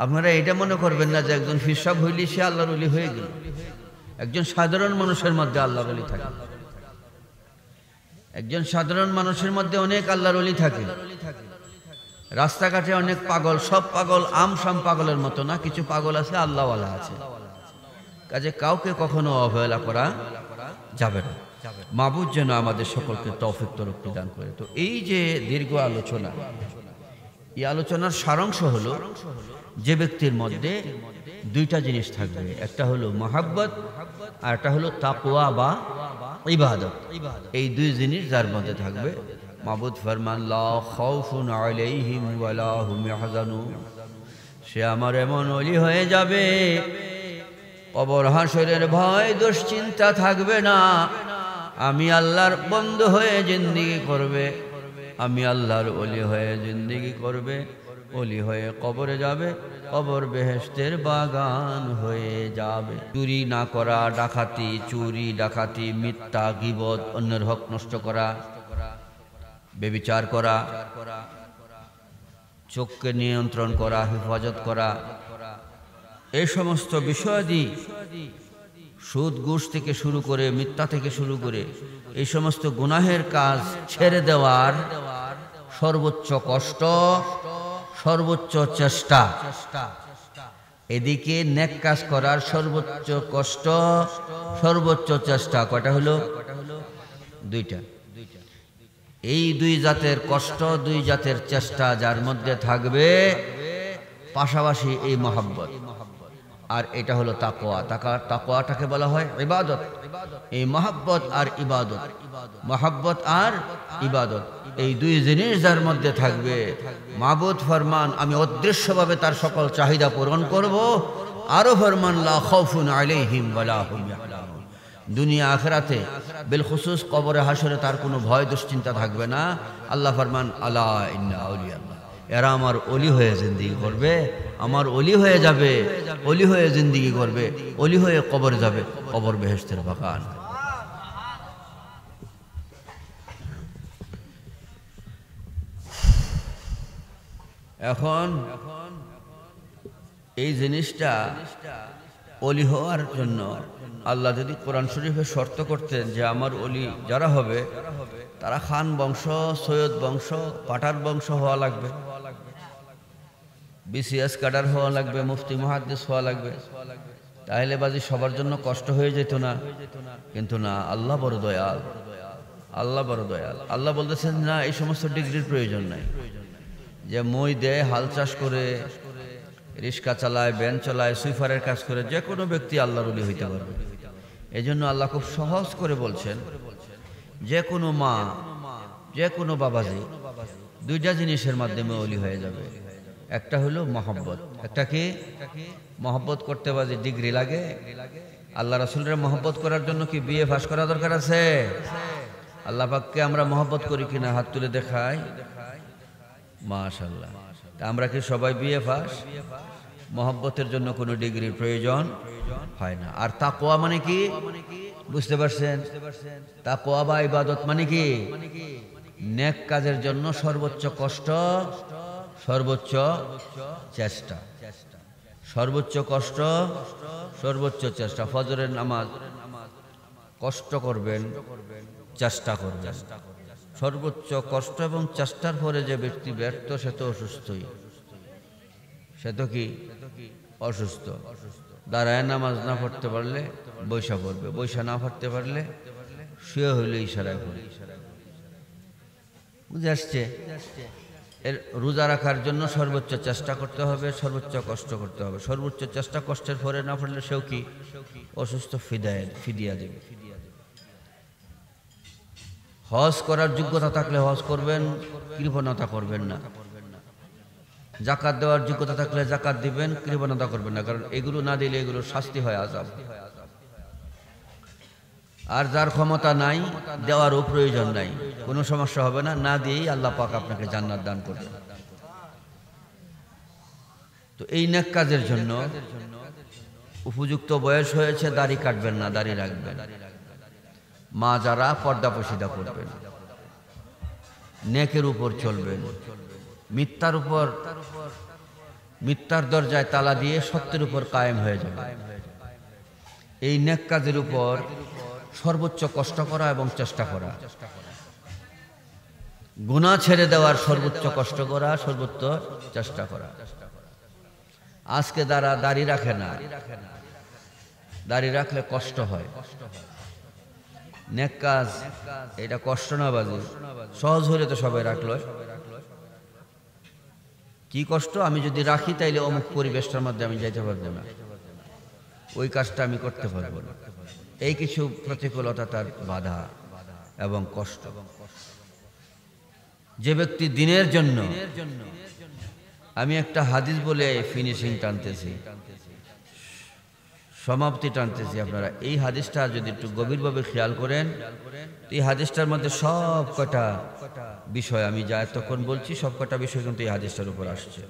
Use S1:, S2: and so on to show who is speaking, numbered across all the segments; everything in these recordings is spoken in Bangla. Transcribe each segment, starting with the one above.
S1: আপনারা এটা মনে করবেন না যে একজন ফিরসাব হইলি সে আল্লাহর ওলি হয়ে গেল। একজন সাধারণ মানুষের মধ্যে আল্লাহর ওলি থাকে। একজন সাধারণ মানুষের মধ্যে অনেক আল্লাহর ওলি থাকে। রাস্তাঘাটে অনেক পাগল, সব পাগল আমসাম পাগলের মতো না, কিছু পাগল আছে আল্লাহওয়ালা আছে। কাজে কাউকে কখনো অবহেলা করা যাবে না। মাবুদ যেন আমাদের সকলকে তৌফিক তরক্কি দান করে। তো এই যে দীর্ঘ আলোচনা, এই আলোচনার সারাংশ হলো যে ব্যক্তির মধ্যে দুইটা জিনিস থাকবে, একটা হলো মহাব্বত আর একটা হলো তাকওয়া বা ইবাদত। এই দুই জিনিস যার মধ্যে থাকবে, মাবুদ ফরমান লা খাউফুন আলাইহিম ওয়ালা হুম ইয়াহজানুন, সে আমার এমন ওলি হয়ে যাবে কবর হাসরের ভয় দুশ্চিন্তা থাকবে না। আমি আল্লাহর বন্ধু হয়ে জিন্দেগি করবে, আমি আল্লাহর ওলি হয়ে জিন্দেগি করবে, ওলি হয়ে কবরে যাবে, কবর বেহেশতের বাগান হয়ে যাবে। চুরি না করা, ডাকাতি, চুরি ডাকাতি, মিথ্যা, গীবত, অন্যের হক নষ্ট করা, ব্যভিচার করা, চোখকে নিয়ন্ত্রণ করা, হেফাজত করা, এই সমস্ত বিষয়াদি, সুদ ঘুষ থেকে শুরু করে, মিথ্যা থেকে শুরু করে এই সমস্ত গুনাহের কাজ ছেড়ে দেওয়ার সর্বোচ্চ কষ্ট, সর্বোচ্চ চেষ্টা, এদিকে নেক কাজ করার সর্বোচ্চ কষ্ট, সর্বোচ্চ চেষ্টা, কয়টা হলো? দুইটা। এই দুই জাতের কষ্ট, দুই জাতের চেষ্টা যার মধ্যে থাকবে, পাশাপাশি এই মহাব্বত, আর এটা হলো তাকওয়া। তাকওয়াটাকে বলা হয় ইবাদত। এই মহাব্বত আর ইবাদত, মহাব্বত আর ইবাদত, এই দুই জিনিস যার মধ্যে থাকবে, মাবুদ ফরমান আমি অদৃশ্যভাবে তার সকল চাহিদা পূরণ করব। আরো ফরমান লা খাউফুন আলাইহিম ওয়ালা হুম ইয়াহজানুন, দুনিয়া আখিরাতে বিলখুসুস কবরে হাসরে তার কোনো ভয় দুশ্চিন্তা থাকবে না। আল্লাহ ফরমান আলা ইন্না আউলিয়া আল্লাহ, এরা আমার ওলি হয়ে জিন্দেগি করবে, আমার ওলি হয়ে যাবে, ওলি হয়ে জিন্দেগি করবে, ওলি হয়ে কবর যাবে, কবর বেহেশতের বাগান। এখন এই জিনিসটা ওলি হওয়ার জন্য আল্লাহ যদি কোরআন শরীফে শর্ত করতেন যে আমার ওলি যারা হবে তারা খান বংশ, সৈয়দ বংশ, পাঠার বংশ হওয়া লাগবে, বিসিএস ক্যাডার হওয়া লাগবে, মুফতি মুহাদ্দিস হওয়া লাগবে, তাহলে বাজি সবার জন্য কষ্ট হয়ে যেত না। কিন্তু না, আল্লাহ বড় দয়াল, আল্লাহ বড় দয়াল। আল্লাহ বলতেছেন না, এই সমস্ত ডিগ্রির প্রয়োজন নাই। যে মই দেয়, হাল চাষ করে, রিক্সা চালায়, ভ্যান চালায়, সুইফারের কাজ করে, যে কোনো ব্যক্তি আল্লাহর ওলি হইতে পারবে। এই জন্য আল্লাহ খুব সহজ করে বলছেন, যে কোনো মা, যে কোনো বাবাজি দুইটা জিনিসের মাধ্যমে ওলি হয়ে যাবে। একটা হলো মহব্বত। একটা কি? মহব্বত করতে বাজে ডিগ্রি লাগে? আল্লাহ রাসূলের মহব্বত করার জন্য কি বিএ পাস করা দরকার আছে? আল্লাহ পাককে আমরা মহব্বত করি কিনা হাত তুলে দেখাই। মাশাআল্লাহ। আমরা কি সবাই বিএ পাস? মহব্বতের জন্য কোনো ডিগ্রির প্রয়োজন হয় না। আর তাকওয়া মানে কি বুঝতে পারছেন? তাকওয়া বা ইবাদত মানে কি? নেক কাজের জন্য সর্বোচ্চ কষ্ট, সর্বোচ্চ চেষ্টা, সর্বোচ্চ কষ্ট, সর্বোচ্চ চেষ্টা। ফজরের নামাজ কষ্ট করবেন, চেষ্টা করবেন। সর্বোচ্চ কষ্ট এবং চেষ্টার পরে যে ব্যক্তি ব্যর্থ, সে তো অসুস্থই, সে তো কি অসুস্থ। দাঁড়ায় নামাজ না পড়তে পারলে বৈশা পড়বে, বৈশা না পড়তে পারলে শুয়ে হইলে ইশারায় পড়ে। বুঝে আসছে? এর রোজা রাখার জন্য সর্বোচ্চ চেষ্টা করতে হবে, সর্বোচ্চ কষ্ট করতে হবে। সর্বোচ্চ চেষ্টা কষ্টের পরে না পড়লে সেও কি অসুস্থ, ফিদিয়া দেবে। হজ করার যোগ্যতা থাকলে হজ করবেন, কৃপণতা করবেন না। যাকাত দেওয়ার যোগ্যতা থাকলে যাকাত দিবেন, কৃপণতা করবেন না, কারণ এগুলো না দিলে এগুলোর শাস্তি হয় আযাব। আর যার ক্ষমতা নাই, দেওয়ারও প্রয়োজন নাই, কোনো সমস্যা হবে না, না দিয়েই আল্লাহ পাক আপনাকে জান্নাত দান করবেন। তো এই নেক কাজের জন্য উপযুক্ত বয়স হয়েছে, দাড়ি কাটবেন না, দাড়ি রাখবেন। মা যারা পর্দা পশিদা করবেন, নেকের উপর চলবেন, মিথ্যার উপর মিথ্যার দরজায় তালা দিয়ে সত্যের উপর কায়েম হয়ে যাবে। এই নেক কাজের উপর সর্বোচ্চ কষ্ট করা এবং চেষ্টা করা, গুনাহ ছেড়ে দেওয়ার সর্বোচ্চ কষ্ট করা, সর্বোচ্চ চেষ্টা করা। আজকে যারা দাড়ি রাখে না, দাড়ি রাখলে কষ্ট হয়। নেক কাজ এটা কষ্ট না বাজি, সহজ হলে তো সবাই রাখলো। কি কষ্ট, আমি যদি রাখি তাইলে অমুক পরিবেশটার মধ্যে আমি যাইতে পারবো না, ওই কাজটা আমি করতে পারবো না। এই কিছু প্রতিকূলতা, তার বাধা এবং কষ্ট। যে ব্যক্তি দিনের জন্য, আমি একটা হাদিস বলে ফিনিশিং টানতেছি, সমাপ্তি টানতেছি। আপনারা এই হাদিসটা যদি একটু গভীরভাবে খেয়াল করেন, এই হাদিসটার মধ্যে সব কটা বিষয় আমি যা এতক্ষণ বলছি, সব কটা বিষয় কিন্তু এই হাদিসটার উপর আসছে।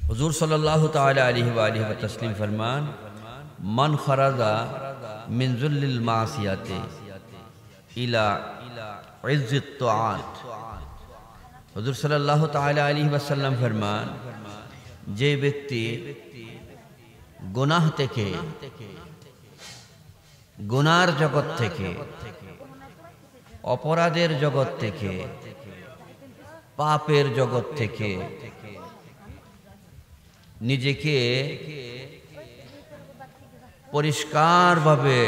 S1: হুজুর সাল্লাল্লাহু তাআলা আলাইহি ওয়া আলিহি ওয়া তাসলিম ফরমান, মান খারাজা মিন যুল্লিল মাসিয়াতি ইলা ইজ্জত তাআত। হুজুর সাল্লাল্লাহু তাআলা আলাইহি ওয়া সাল্লাম ফরমান, যে ব্যক্তি গুনাহ থেকে, গুনার জগৎ থেকে, অপরাধের জগৎ থেকে, পাপের জগৎ থেকে নিজেকে পরিষ্কারভাবে,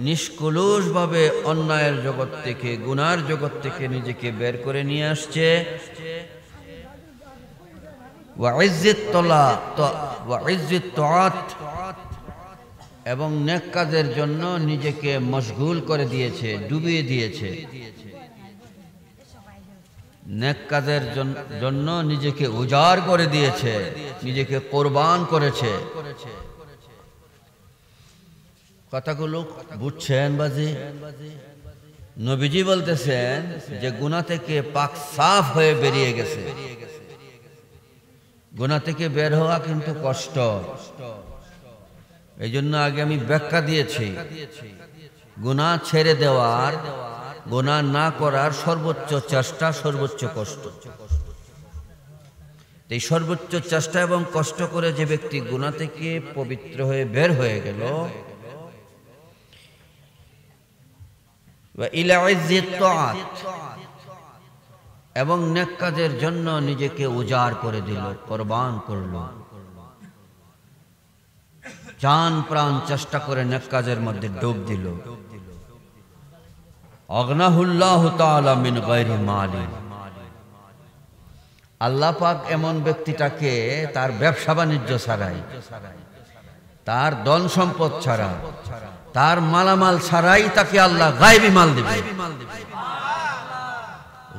S1: নিষ্কলুষভাবে অন্যায়ের জগৎ থেকে, গুনার জগৎ থেকে নিজেকে বের করে নিয়ে আসছে, এবং নেক কাজের জন্য নিজেকে মশগুল করে দিয়েছে, ডুবিয়ে দিয়েছে। নেক কাজের জন্য নিজেকে উজাড় করে দিয়েছে, নিজেকে কোরবান করেছে। কথাগুলো বুঝছেন বাজি? নবীজি বলতেছেন যে গুনাহ থেকে পাক সাফ হয়ে বেরিয়ে গেছে। গুনাহ থেকে বের হওয়া কিন্তু কষ্ট। এই জন্য আগে আমি ব্যাখ্যা দিয়েছি, গুনাহ ছেড়ে দেওয়ার, গুনাহ না করার সর্বোচ্চ চেষ্টা, সর্বোচ্চ কষ্ট। এই সর্বোচ্চ চেষ্টা এবং কষ্ট করে যে ব্যক্তি গুনাহ থেকে পবিত্র হয়ে বের হয়ে গেল, এবং নেক কাজের জন্য নিজেকে উজাড় করে দিল, কোরবান করল, জান প্রাণ চেষ্টা করে নেক কাজের মধ্যে ডুব দিল, আগনাহুল্লাহু তাআলা মিন গায়রি মালিন। আল্লাহ পাক এমন ব্যক্তিটাকে তার ব্যবসা বাণিজ্য ছাড়াই, তার ধন সম্পদ ছাড়া, তার মালামাল ছাড়াই তাকে আল্লাহ গায়বী মাল দিবে,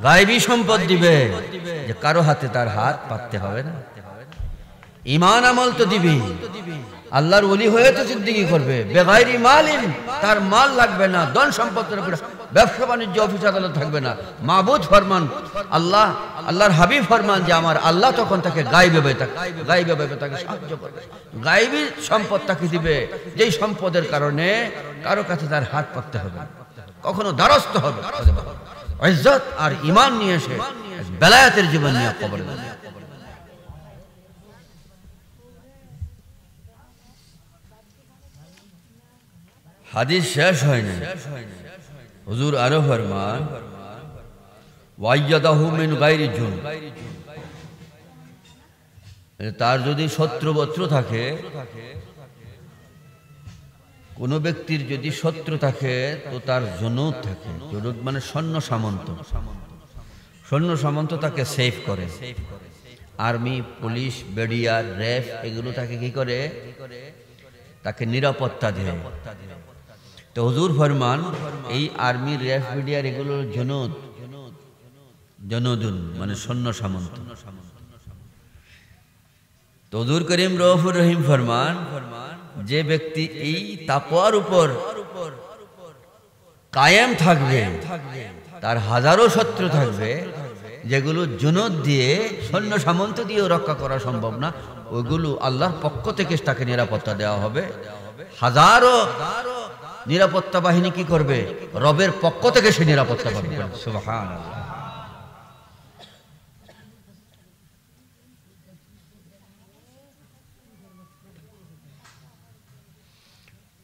S1: গায়বী সম্পদ দিবে, যে কারো হাতে তার হাত পাততে হবে না। ঈমান আমল তো দিবি, আল্লাহর ওলি হয়ে তো সিদ্দিকি করবে, বেগায়রি মালিন, তার মাল লাগবে না, ধন সম্পদ, ব্যবসা বাণিজ্য, অফিস আদালত থাকবে না। মাবুদ ফরমান, আল্লাহ, আল্লাহর হাবিব ফরমান যে আমার আল্লাহ তখন তাকে গায়বীভাবে তাকে সাহায্য করবে, গায়বী সম্পদ তাকে দিবে, যেই সম্পদের কারণে কারো কাছে তার হাত পাততে হবে, কখনো দ্বারস্থ হবে। ইজ্জত আর ঈমান নিয়ে এসে বেলায়েতের জীবন নিয়ে কবরে যাবে। হাদিস শেষ হয়নি, হুজুর আরো ফরমান, ওয়াইয়াদাহু মিন গায়রি জুন। তার যদি শত্রু থাকে, কোন ব্যক্তির যদি শত্রু থাকে, তো তার জুনুদ থাকে। জুনুদ মানে সৈন্য সামন্ত, সৈন্য সামন্ত তাকে সেফ করে। আর্মি, পুলিশ, বেডিয়ার, রেফ, এগুলো তাকে কি করে? তাকে নিরাপত্তা দেয়। তো হুজুর ফরমান, এই আর্মি, রেফ, বিডিআর এগুলোর জনুদুন মানে সৈন্য সামন্ত। তো হুজুর করিম রউফুর রহিম ফরমান, যে ব্যক্তি এই তাকওয়ার উপর কায়েম থাকবে, তার হাজারো শত্রু থাকবে, যেগুলো জুনুদ দিয়ে, সৈন্য সামন্ত দিয়েও রক্ষা করা সম্ভব না, ওইগুলো আল্লাহর পক্ষ থেকে তাকে নিরাপত্তা দেওয়া হবে। হাজারো নিরাপত্তা বাহিনী কি করবে? রবের পক্ষ থেকে সে নিরাপত্তা পাবে। সুবহানাল্লাহ।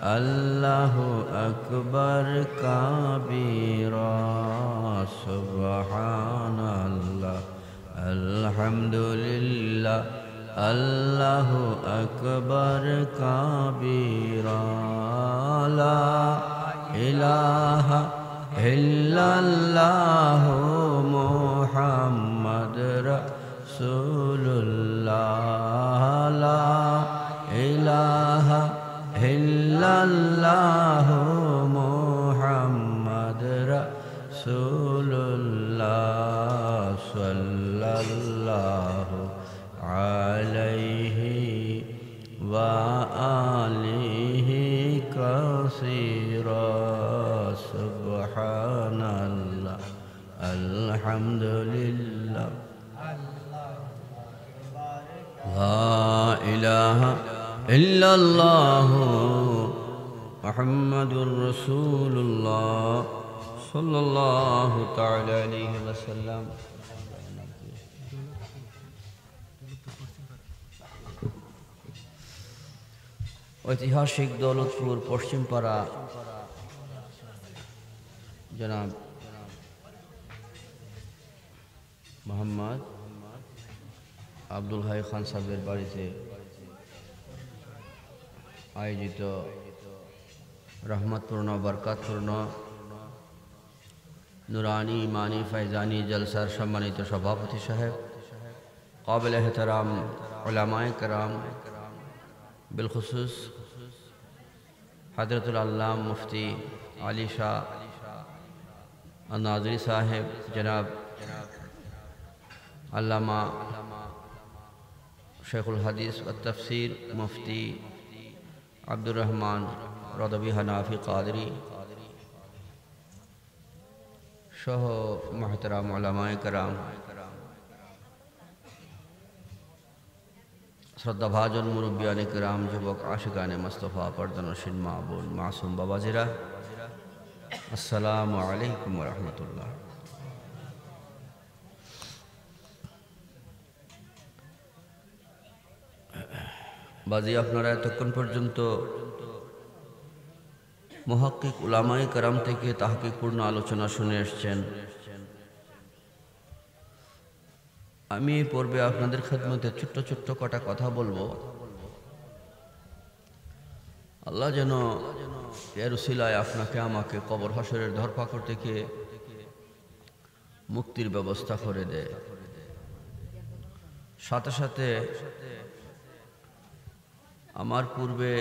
S1: আল্লাহু আকবার কাবীরা সুবহানাল্লাহ আলহামদুলিল্লাহ আল্লাহু আকবার কাবীরা লা ইলাহা ইল্লাল্লাহু মুহাম্মাদুর রাসূলুল্লাহ লা ইলাহা ইল্লাল্লাহু মুহাম্মাদুর রাসূলুল্লাহ সাল্লাল্লাহু আলাইহি ওয়া আলিহি কাসীরা সুবহানাল্লাহ আলহামদুলিল্লাহ লা ইলাহা ইল্লাল্লাহু মুহাম্মাদুর রাসূলুল্লাহ সাল্লাল্লাহু তাআলা আলাইহি ওয়াসাল্লাম। ঐতিহাসিক দৌলতপুর পশ্চিমপাড়া জনাব মোহাম্মদ আব্দুল হাই খান সাহেবের বাড়িতে আয়োজিত রহমতপূর্ণ বরকতপূর্ণ নুরানি ইমানি ফৈজানি জলসার সম্মানিত সভাপতি সাহেব, কাবিল এহতরাম উলামায়ে কেরাম, बिलखुसूस हज़रतुल अल्लाम मुफ्ती अली शाह नाज़री साहिब, जनाब अल्लामा शेखुल हदीस व तफसीर मुफ्ती अब्दुर रहमान रदवी हनाफी कादरी सह मोहतरम उलमाए कराम, श्रद्धाभाजन मुरब्बियाने किराम, जुबक आशिकाने मुस्तफ़ा, पर्दनशीन माँ बोल मासूम बाबाजिरा, अस्सलामु अलैकुम व रहमतुल्लाह। बाजी আপনারা এতক্ষণ পর্যন্ত মুহাক্কিক উলামায়ে কেরাম থেকে তাহকিকপূর্ণ আলোচনা শুনে এসেছেন। আমি পূর্বে আপনাদের খেদমতে ছোট্ট ছোট্ট কটা কথা বলবো। আল্লাহ যেন এর উসিলায় আপনাকে আমাকে কবর হাসরের ধরপাকড় থেকে মুক্তির ব্যবস্থা করে দেয়। সাথে সাথে আমার পূর্বে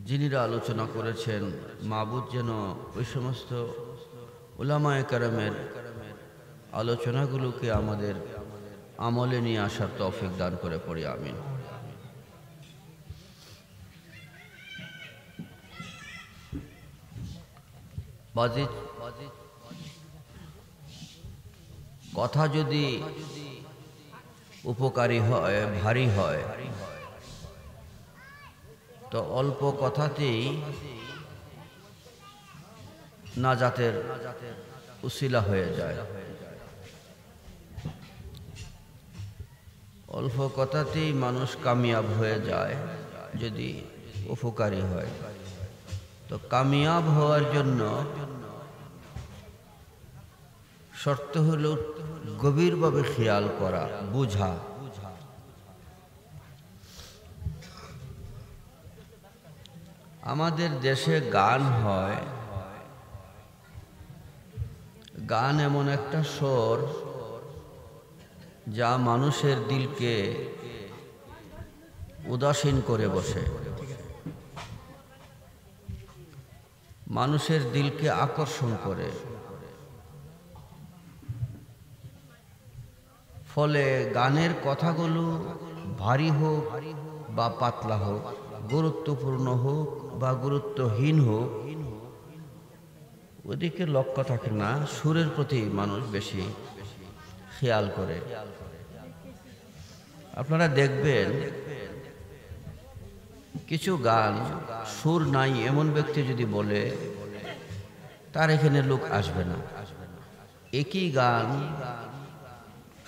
S1: যিনিরা আলোচনা করেছেন, মাবুদ যেন ওই সমস্ত উলামায়ে কেরামের আলোচনাগুলোকে আমাদের আমলে নিয়ে আসার তৌফিক দান করে পড়ি আমিন। বাজি কথা যদি উপকারী হয়, ভারী হয়, তো অল্প কথাতেই নাজাতের উসিলা হয়ে যায়। অল্প কথাতেই মানুষ কামিয়াব হয়ে যায় যদি উপকারী হয়। তো কামিয়াব হওয়ার জন্য শর্ত হলো গভীরভাবে খেয়াল করা, বুঝা। আমাদের দেশে গান হয়, গান এমন একটা স্বর যা মানুষের দিলকে উদাসীন করে বসে, মানুষের দিলকে আকর্ষণ করে। ফলে গানের কথাগুলো ভারী হোক বা পাতলা হোক, গুরুত্বপূর্ণ হোক বা গুরুত্বহীন হোক, ওদিকে লক্ষ্য থাকে না, সুরের প্রতি মানুষ বেশি খেয়াল করে। আপনারা দেখবেন কিছু গান সুর নাই এমন ব্যক্তি যদি বলে, তার এখানে লোক আসবে না। একই গান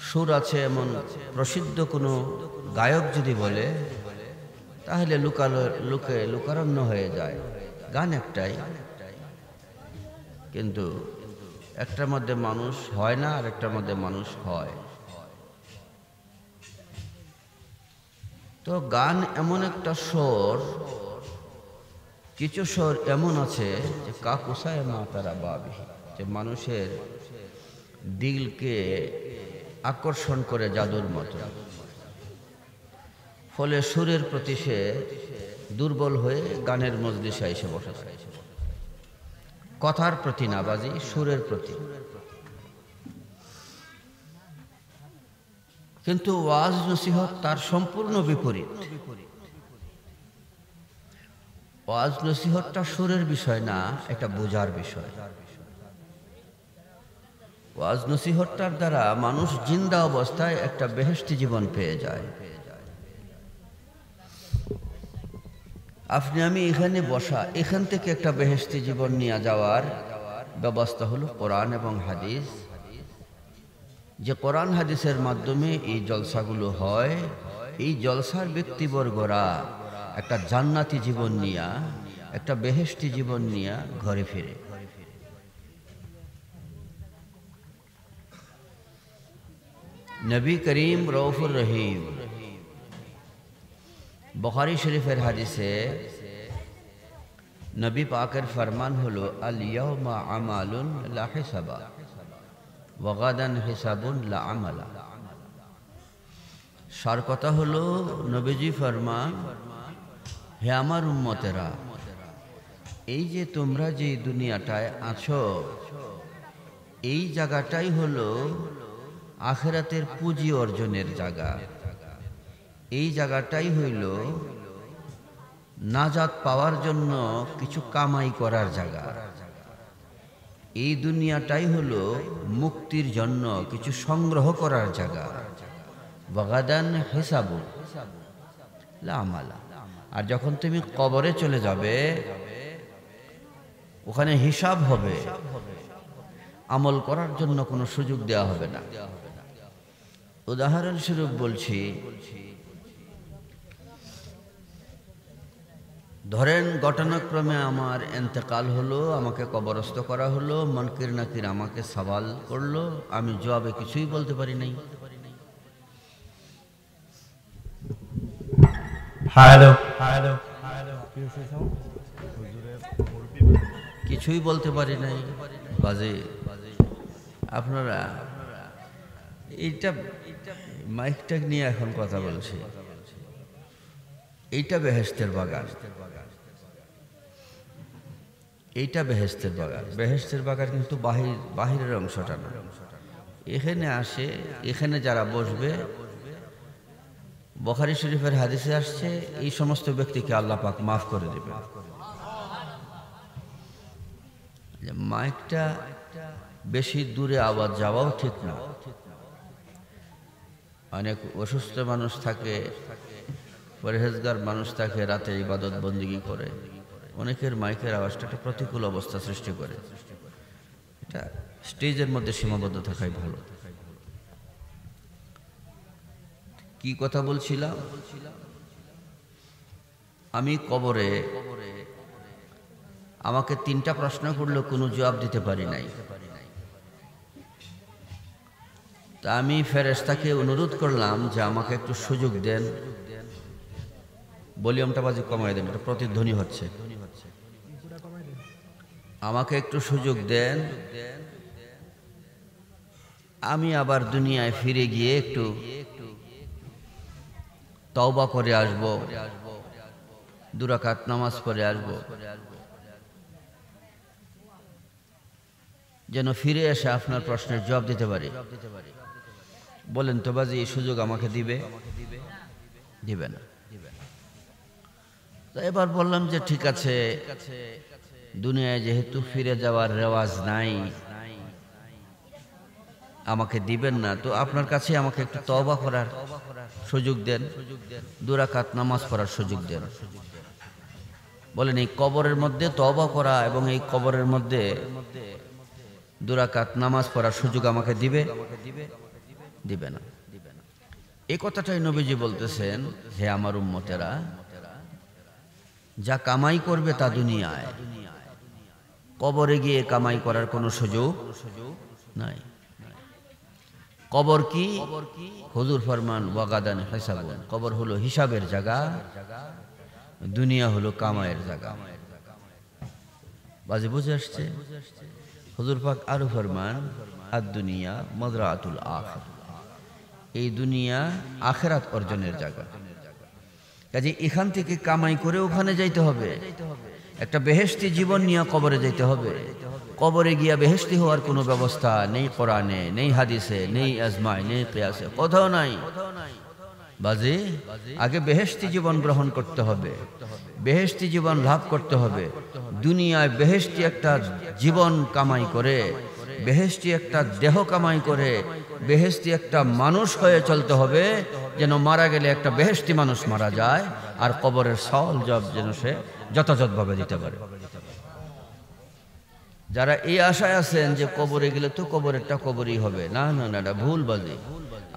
S1: সুর আছে এমন প্রসিদ্ধ কোনো গায়ক যদি বলে, তাহলে লুকারণ্য হয়ে যায়। গান একটাই, কিন্তু একটার মধ্যে মানুষ হয় না আর একটার মধ্যে মানুষ হয়। তো গান এমন একটা স্বর, কিছু স্বর এমন আছে যে কাকুসায় মা তারা বাবি, যে মানুষের দিলকে আকর্ষণ করে জাদুর মতো। ফলে সুরের প্রতি সে দুর্বল হয়ে গানের মজলিসে এসে বসে থাকে। কথার প্রতি না বাজি, সুরের প্রতি। কিন্তু ওয়াজ নসিহত তার সম্পূর্ণ বিপরীত। ওয়াজ নসিহতটা সুরের বিষয় না, এটা বোঝার বিষয়। ওয়াজ নসিহতটার দ্বারা মানুষ জিন্দা অবস্থায় একটা বেহেশতি জীবন পেয়ে যায়। আপনি আমি এখানে বসা, এখান থেকে একটা বেহেশতি জীবন নিয়ে যাওয়ার ব্যবস্থা হলো কোরআন এবং হাদিস। যে কোরআন হাদিসের মাধ্যমে এই জলসাগুলো হয়, এই জলসার ব্যক্তিবর্গরা একটা জান্নাতি জীবন নিয়া, একটা বেহেশতি জীবন নিয়া ঘরে ফিরে। নবী করিম রউফুর রহিম বুখারী শরীফের হাদিসে নবী পাকের ফরমান হলো, আল ইয়াউমা আমালুন লা হিসাবা ওয়া গাদান হিসাবুন লা আমালা। সার কথা হলো, নবীজি ফরমান, হে আমার উম্মতেরা, এই যে তোমরা যে দুনিয়াটায় আছো, এই জায়গাটাই হলো আখিরাতের পুঁজি অর্জনের জায়গা। এই জায়গাটাই হইল নাজাত পাওয়ার জন্য কিছু কামাই করার জায়গা। এই দুনিয়াটাই হলো মুক্তির জন্য কিছু সংগ্রহ করার জায়গা। ওয়াগাদান হিসাবু লা আমালা। আর যখন তুমি কবরে চলে যাবে, ওখানে হিসাব হবে, আমল করার জন্য কোনো সুযোগ দেওয়া হবে না। উদাহরণস্বরূপ বলছি, ধরেন ঘটনাক্রমে আমার ইন্তেকাল হলো, আমাকে কবরস্থ করা হলো, মুনকির নাকির আমাকে সওয়াল করলো, আমি জবাবে কিছুই বলতে পারি নাই। কিছুই বলতে পারি নাই বাজে। আপনারা এইটা মাইকটা নিয়ে এখন কথা বলছি, এইটা বেহেশতের বাগান, এইটা বেহেশতের বাগান। বেহেশতের বাগান কিন্তু বাহিরের অংশটা না। এখানে আসে, এখানে যারা বসবে, বুখারী শরীফের হাদিসে আসছে, এই সমস্ত ব্যক্তিকে আল্লাহ পাক মাফ করে দেবে। মাইকটা বেশি দূরে আওয়াজ যাওয়াও ঠিক না। অনেক অসুস্থ মানুষ থাকে, পরহেজগার মানুষ থাকে, রাতে ইবাদত বন্দিগি করে, অনেকের মাইকের আওয়াজটা একটা প্রতিকূল অবস্থা সৃষ্টি করে। এটা স্টেজের মধ্যে সীমাবদ্ধ থাকাই ভালো। কি কথা বলছিলাম? আমি কবরে আমাকে 3টা প্রশ্ন করলো, কোনো জবাব দিতে পারি নাই। তা আমি ফেরেশতাকে অনুরোধ করলাম যে আমাকে একটু সুযোগ দেন, ভলিউমটা বাজে কমায় দেন, এটা প্রতিধ্বনি হচ্ছে, আমাকে একটু সুযোগ দেন, আমি আবার দুনিয়ায় ফিরে গিয়ে একটু তওবা করে আসব, 2 রাকাত নামাজ পড়ে আসব, যেন ফিরে এসে আপনার প্রশ্নের জবাব দিতে পারি। বলেন তো বাজি, এই সুযোগ আমাকে দিবে? দিবে না। তো এবার বললাম যে ঠিক আছে, দুনিয়ায় যেহেতু ফিরে যাওয়ার রেওয়াজ নাই, আমাকে দিবেন না, তো আপনার কাছে আমাকে একটু তওবা করার সুযোগ দেন, 2 রাকাত নামাজ পড়ার সুযোগ দেন। বলেন, এই কবরের মধ্যে তওবা করা এবং এই কবরের মধ্যে 2 রাকাত নামাজ পড়ার সুযোগ আমাকে দিবে? দিবে না। এই কথাটাই নবীজি বলতেছেন, হে আমার উম্মতেরা, যা কামাই করবে তা দুনিয়ায়, কবরে গিয়ে কামাই করার কোনো সুযোগ নাই। কবর কি? হুজুর ফরমান ওয়াগাদান হিসাবুন, কবর হলো হিসাবের জায়গা, দুনিয়া হলো কামাইয়ের জায়গা। বাজে বুঝে আসছে? হুজুর পাক আরো ফরমান আদ দুনিয়া মাযরাআতুল আখিরাহ, এই দুনিয়া আখিরাত অর্জনের জায়গা। কাজে এখান থেকে কামাই করে ওখানে যাইতে হবে, একটা বেহেশতি জীবন নিয়ে কবরে যাইতে হবে। কবরে গিয়া বেহেশতি হওয়ার কোনো ব্যবস্থা নেই, কোরআনে নেই, হাদিসে নেই, আজমায় নেই, কিয়াসে কোথাও নাই। বাজে আগে বেহেশতি জীবন গ্রহণ করতে হবে, বেহেশতি জীবন লাভ করতে হবে। দুনিয়ায় বেহেশতি একটা জীবন কামাই করে, বেহেশতি একটা দেহ কামাই করে, বেহেশতি একটা মানুষ হয়ে চলতে হবে, যেন মারা গেলে একটা বেহেশতি মানুষ মারা যায়, আর কবরের সওয়াল জবাব যেন সে যথাযথভাবে দিতে পারে। যারা এই আশায় আছেন যে কবরে গেলে তো কবরেরটা কবরই হবে, না না না, এটা ভুল বাজে।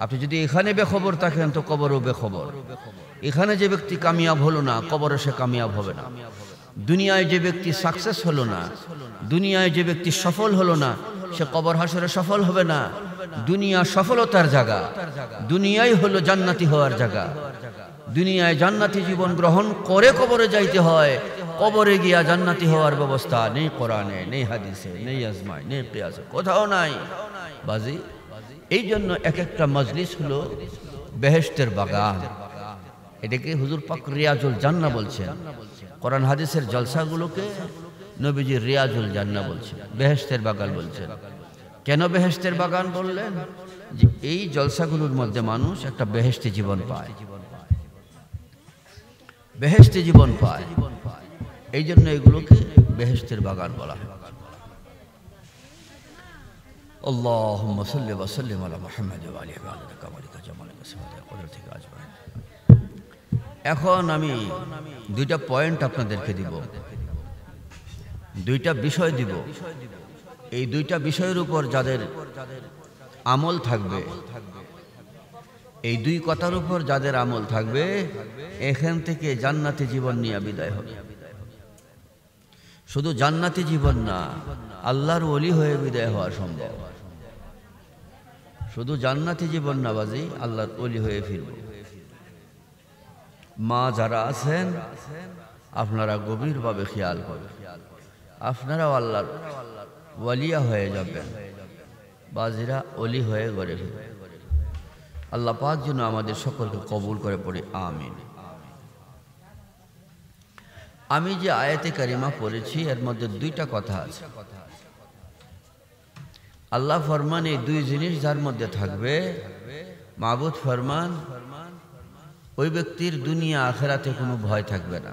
S1: আপনি যদি এখানে বেখবর থাকেন তো কবরও বেখবর। এখানে যে ব্যক্তি কামিয়াব হলো না, কবরে সে কামিয়াব হবে না। দুনিয়ায় যে ব্যক্তি সাকসেস হলো না, দুনিয়ায় যে ব্যক্তি সফল হলো না, সে কবর হাসরে সফল হবে না। দুনিয়া সফলতার জায়গা, দুনিয়াই হলো জান্নাতি হওয়ার জায়গা। দুনিয়ায় জান্নাতি জীবন গ্রহণ করে কবরে যাইতে হয়, কবরে গিয়া জান্নাতি হওয়ার ব্যবস্থা নেই, কোরআনে নেই, হাদিসে নেই, আজমায় নেই, কিয়াসে কোথাও নাই। বাজি এই জন্য এক একটা মজলিস হলো বেহেশতের বাগান। এটাকে হুজুর পাক রিয়াজুল জান্নাহ বলছেন। কোরআন হাদিসের জলসাগুলোকে নবীজি রিয়াজুল জান্নাহ বলছেন, বেহেশতের বাগান বলছেন। কেন বেহেশতের বাগান বললেন? যে এই জলসাগুলোর মধ্যে মানুষ একটা বেহেশতি জীবন পায়, বেহেশতি জীবন পায়। এই জন্য এগুলোকে বেহেশতের বাগান বলা হয়। আল্লাহুম্মা সাল্লি ওয়া সাল্লিম আলা মুহাম্মাদ ওয়া আলিহি ওয়া সাহবিহি কামালিকা জামালিকা সিফাতিকা কুদরতিকা আজমাইন। এখন আমি দুইটা পয়েন্ট আপনাদেরকে দিব, দুইটা বিষয় দিব। এই দুইটা বিষয়ের উপর যাদের আমল থাকবে, এই দুই কথার উপর যাদের আমল থাকবে, এখান থেকে জান্নাতি জীবন নিয়ে বিদায় হবে। শুধু জান্নাতি জীবন না, আল্লাহর ওলি হয়ে বিদায় হওয়া সম্ভব। শুধু জান্নাতি জীবন না বাজি, আল্লাহর ওলি হয়ে ফিরব। মা যারা আছেন আপনারা গভীরভাবে খেয়াল করবেন, আপনারাও আল্লাহর ওয়ালিয়া হয়ে যাবেন, বাজিরা ওলি হয়ে গড়ে ফিরবে। আল্লাহ পাক যেন আমাদের সকলকে কবুল করে পড়ে, আমিন। আমি যে আয়াতে কারিমা পড়েছি এর মধ্যে দুইটা কথা আছে। আল্লাহ ফরমান এই দুই জিনিস যার মধ্যে থাকবে, মাবুদ ফরমান ওই ব্যক্তির দুনিয়া আখেরাতে কোনো ভয় থাকবে না।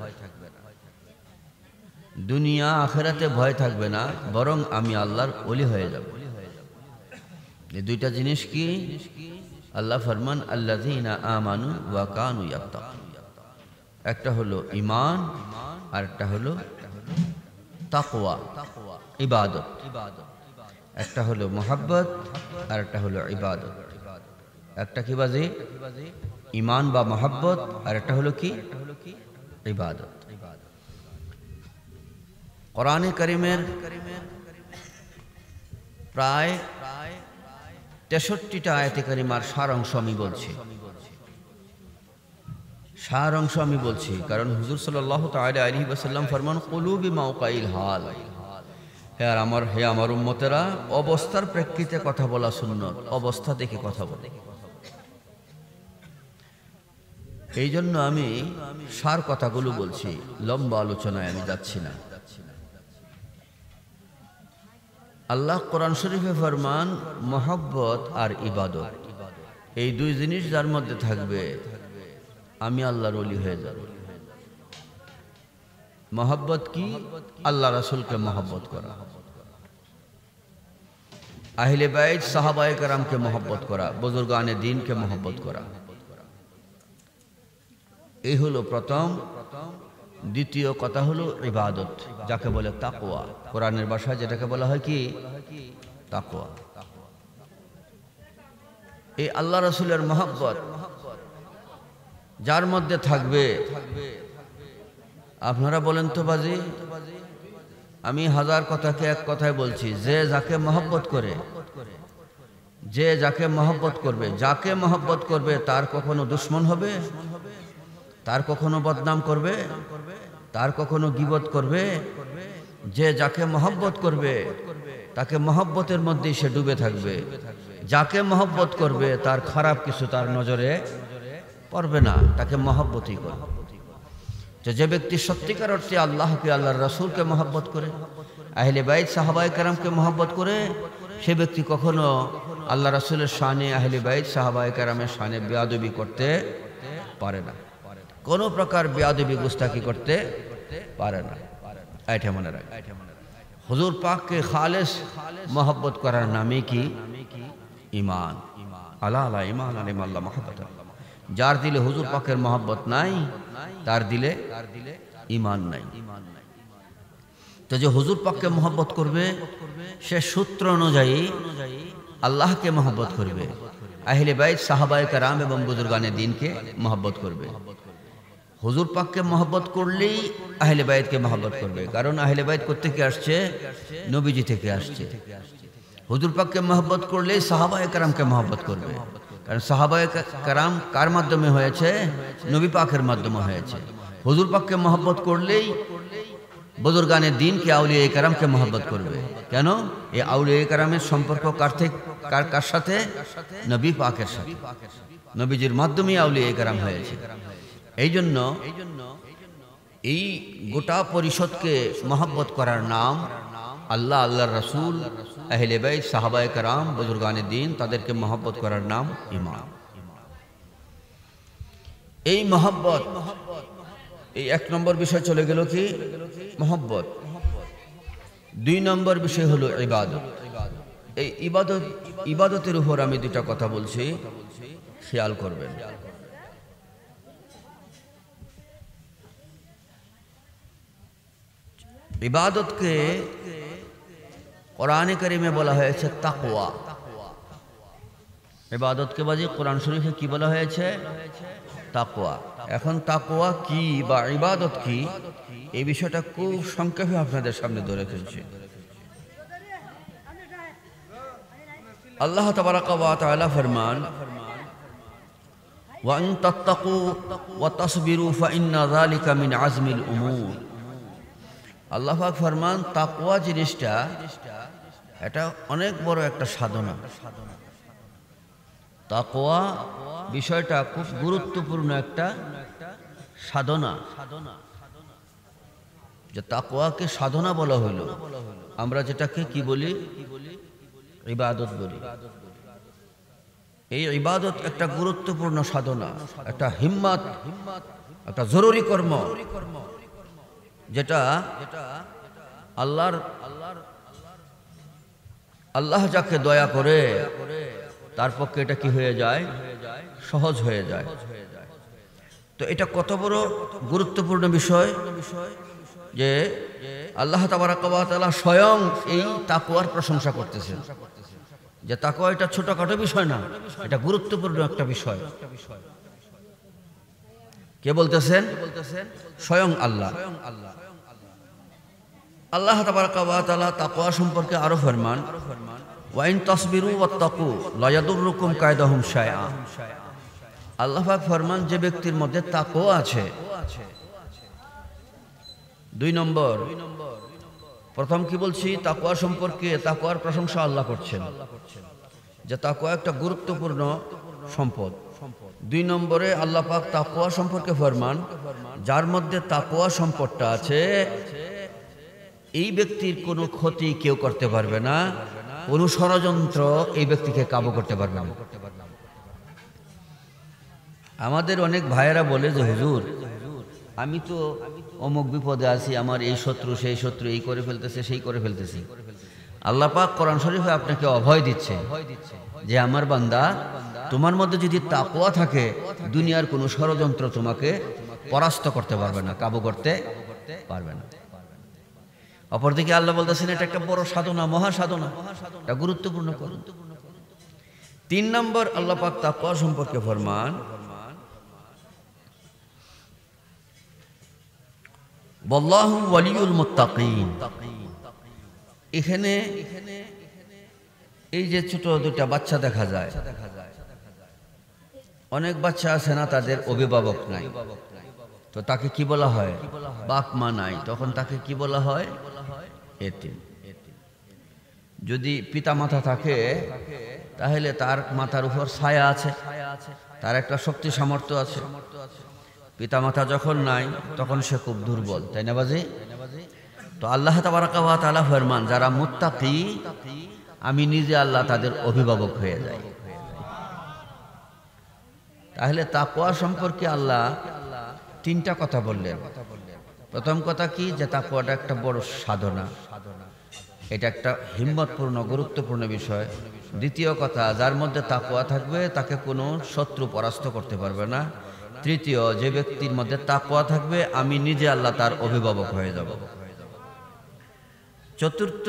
S1: দুনিয়া আখেরাতে ভয় থাকবে না, বরং আমি আল্লাহর ওলি হয়ে যাব। এই দুইটা জিনিস কি? আল্লাহ ফরমান আল্লাযীনা আমানু ওয়া কানু ইয়াত্তাকুন। একটা হলো ঈমান আর একটা হলো তাকওয়া, ইবাদত। একটা হলো মুহাব্বত আর একটা হলো ইবাদত। একটা কি বাজে? ঈমান বা মুহাব্বত, আর একটা হলো কি? ইবাদত। কোরআনে কারীমের প্রায় 63টা আয়াতে কারিমার সার অংশ আমি বলছি, সার অংশ আমি বলছি, কারণ হুজুর সাল্লাল্লাহু তাআলা আলাইহি ওয়াসাল্লাম ফরমান কুলুবি মাওকাইল হাল। হে আমার উম্মতেরা, অবস্থার প্রেক্ষিতে কথা বলা সুন্নত, অবস্থা দেখে কথা বলে। এই জন্য আমি সার কথাগুলো বলছি, লম্বা আলোচনায় আমি যাচ্ছি না। আল্লাহ কোরআন শরীফে ফরমান মুহাব্বত আর ইবাদত, এই দুই জিনিস যার মধ্যে থাকবে আমি আল্লাহর ওলি হয়ে যাব। মুহাব্বত কি? আল্লাহ রাসূলকে মুহাব্বত করা, আহলে বাইত সাহাবায়ে কেরামকে মুহাব্বত করা, বুজুর্গানে দ্বীনকে মুহাব্বত করা। এই হলো প্রথম। দ্বিতীয় কথা হলো ইবাদত, যাকে বলে তাকওয়া। কোরআনের ভাষায় যেটাকে বলা হয় কি? তাকওয়া। এই আল্লাহ রাসূলের মুহাব্বত যার মধ্যে থাকবে, আপনারা বলেন তো বাজি, আমি হাজার কথাকে এক কথায় বলছি, যে যাকে মহব্বত করে, যে যাকে মহব্বত করবে, যাকে মহব্বত করবে তার কখনো দুশ্মন হবে, তার কখনো বদনাম করবে, তার কখনো গীবত করবে? যে যাকে মহব্বত করবে তাকে মহব্বতের মধ্যেই সে ডুবে থাকবে। যাকে মহব্বত করবে তার খারাপ কিছু তার নজরে পড়বে না, তাকে মহব্বতই করবে। যে ব্যক্তি সত্যিকার অর্থে আল্লাহকে, আল্লাহর রাসূলকে মহব্বত করে, আহলে বাইত সাহাবায়ে কেরামকে মহব্বত করে, সে ব্যক্তি কখনো আল্লাহ রাসূলের শানে, আহলে বাইত সাহাবায়ে কেরামের শানে বেয়াদবি করতে পারে না, কোনো প্রকার বেয়াদবি গুস্তাখি করতে পারে না। এটা মনে রাখ। হুজুর পাককে খালেস মহব্বত করার নামে কি? ঈমান। আলা আলা ঈমান আল্লাহ মুহাব্বত। যার দিলে হুজুর পাকের মহব্বত নাই, তার দিলে ঈমান নাই। তো যে হুজুর পাককে মহব্বত করবে সে সূত্র অনুযায়ী আল্লাহকে মহব্বত করবে, আহলে বাইত সাহাবায়ে কেরাম এবং বুজুর্গানে দ্বীনকে মহব্বত করবে। হুজুর পাককে মহব্বত করলেই আহলে বাইতকে মহব্বত করবে, কারণ আহলে বাইত কোত্থেকে আসছে? নবীজি থেকে আসছে। হুজুর পাককে মহব্বত করলেই সাহাবায়ে কেরামকে মহব্বত করবে, কারণ সাহাবায়ে কেরাম কার মাধ্যমে হয়েছে? নবী পাকের মাধ্যমে হয়েছে। হুজুর পাককে মহব্বত করলেই বুজুর্গানে দ্বীনকে, আউলিয়া কেরামকে মহব্বত করবে। কেন? এই আউলিয়া কেরামের সম্পর্ক কার সাথে? নবী পাকের সাথে। নবীজির মাধ্যমে আউলিয়া কেরাম হয়েছে। এই জন্য এই গোটা পরিষদকে মহব্বত করার নাম আল্লাহ, আল্লাহর রাসূল, আহলে বাইত সাহাবায়ে কেরাম, বুজুর্গানে দ্বীন, তাদেরকে মহব্বত করার নাম ঈমান। এই মহব্বত, এই এক নম্বর বিষয় চলে গেল কি? মহব্বত। দুই নম্বর বিষয় হলো ইবাদত। এই ইবাদতের উপর আমি দুটা কথা বলছি, খেয়াল করবেন। ইবাদতকে কোরআনে কারিমে বলা হয়েছে তাকওয়া। ইবাদতকে বাজি কোরআন শরীফে কি বলা হয়েছে? তাকওয়া। এখন তাকওয়া কি বা ইবাদত কি, এই বিষয়টা খুব সংক্ষেপে আপনাদের সামনে ধরে ফেলছি। আল্লাহ তাবারাকা ওয়া তাআলা ফরমান, ওয়া ইন তাত্তাকু ওয়া তাসবিরু ফাইন্না যালিকা মিন আজমিল উমুর। আল্লাহ পাক ফরমান, তাকওয়া জিনিসটা এটা অনেক বড় একটা সাধনা। তাকওয়া বিষয়টা খুব গুরুত্বপূর্ণ একটা সাধনা। যে তাকওয়াকে সাধনা বলা হলো, আমরা যেটাকে কি বলি? ইবাদত বলি। এই ইবাদত একটা গুরুত্বপূর্ণ সাধনা, একটা হিম্মত, একটা জরুরি কর্ম, যেটা আল্লাহ যাকে দয়া করে তার পক্ষে এটা কি হয়ে যায়? সহজ হয়ে যায়। তো এটা কত বড় গুরুত্বপূর্ণ বিষয় যে আল্লাহ তাবারাকা ওয়া তাআলা স্বয়ং এই তাকওয়ার প্রশংসা করতেছেন, যে তাকওয়া এটা ছোটখাটো বিষয় না, এটা গুরুত্বপূর্ণ একটা বিষয়। কে বলতেছেন? স্বয়ং আল্লাহ। আল্লাহ তাবারাকা ওয়া তাআলা তাকওয়া সম্পর্কে আরো ফরমান, ওয়া ইন তাসবিরু ওয়াত্তাকু লা ইয়াদুররুকুম কায়দাহুম শাইআ। আল্লাহ পাক ফরমান, যে ব্যক্তির মধ্যে তাকওয়া আছে। দুই নম্বর, প্রথম কি বলছি? তাকওয়া সম্পর্কে, তাকওয়ার প্রশংসা আল্লাহ করছেন, যে তাকওয়া একটা গুরুত্বপূর্ণ সম্পদ। দুই নম্বরে আল্লাহ পাক তাকওয়া সম্পর্কে ফরমান, যার মধ্যে তাকওয়া সম্পদটা আছে এই ব্যক্তির কোনো ক্ষতি কেউ করতে পারবে না, কোনো ষড়যন্ত্র এই ব্যক্তিকে কাবু করতে পারবে না। আমাদের অনেক ভাইয়েরা বলে যে হুজুর, আমি তো অমুক বিপদে আছি, আমার এই শত্রু সেই শত্রু, এই করে ফেলতেছে সেই করে ফেলতেছি। আল্লাহ পাক কোরআন শরীফে আপনাকে অভয় দিচ্ছে যে আমার বান্দা, তোমার মধ্যে যদি তাকওয়া থাকে, দুনিয়ার কোনো ষড়যন্ত্র তোমাকে পরাস্ত করতে পারবে না, কাবু করতে পারবে না। অপরদিকে আল্লাহ বলতেছেন এটা একটা বড় সাধনা, মহা সাধনা, এটা গুরুত্বপূর্ণ। তিন নম্বর, আল্লাহ পাক তাকওয়া সম্পর্কে ফরমান, ওয়াল্লাহু ওয়ালিউল মুত্তাকিন। এখানে এই যে ছোট দুটা বাচ্চা দেখা যায়, অনেক বাচ্চা আছে না, তাদের অভিভাবক নাই, তো তাকে কি বলা হয়? বাপ মা নাই, তখন তাকে কি বলা হয়? এতিম। যদি পিতা মাতা থাকে তাহলে তার মাথার উপর ছায়া আছে, তার একটা শক্তি সামর্থ্য আছে। পিতা মাতা যখন নাই তখন সে খুব দুর্বল, তাই না বাজি? তো আল্লাহ তাবারাকা ওয়া তাআলা ফরমান, যারা মুত্তাকি আমি নিজে আল্লাহ তাদের অভিভাবক হয়ে যাই। তাহলে তাকওয়া সম্পর্কে আল্লাহ তিনটা কথা বললেন। প্রথম কথা কি? যে তাকওয়াটা একটা বড় সাধনা, এটা একটা হিম্মতপূর্ণ গুরুত্বপূর্ণ বিষয়। দ্বিতীয় কথা, যার মধ্যে তাকওয়া থাকবে তাকে কোনো শত্রু পরাস্ত করতে পারবে না। তৃতীয়, যে ব্যক্তির মধ্যে তাকওয়া থাকবে আমি নিজে আল্লাহ তার অভিভাবক হয়ে যাব। চতুর্থ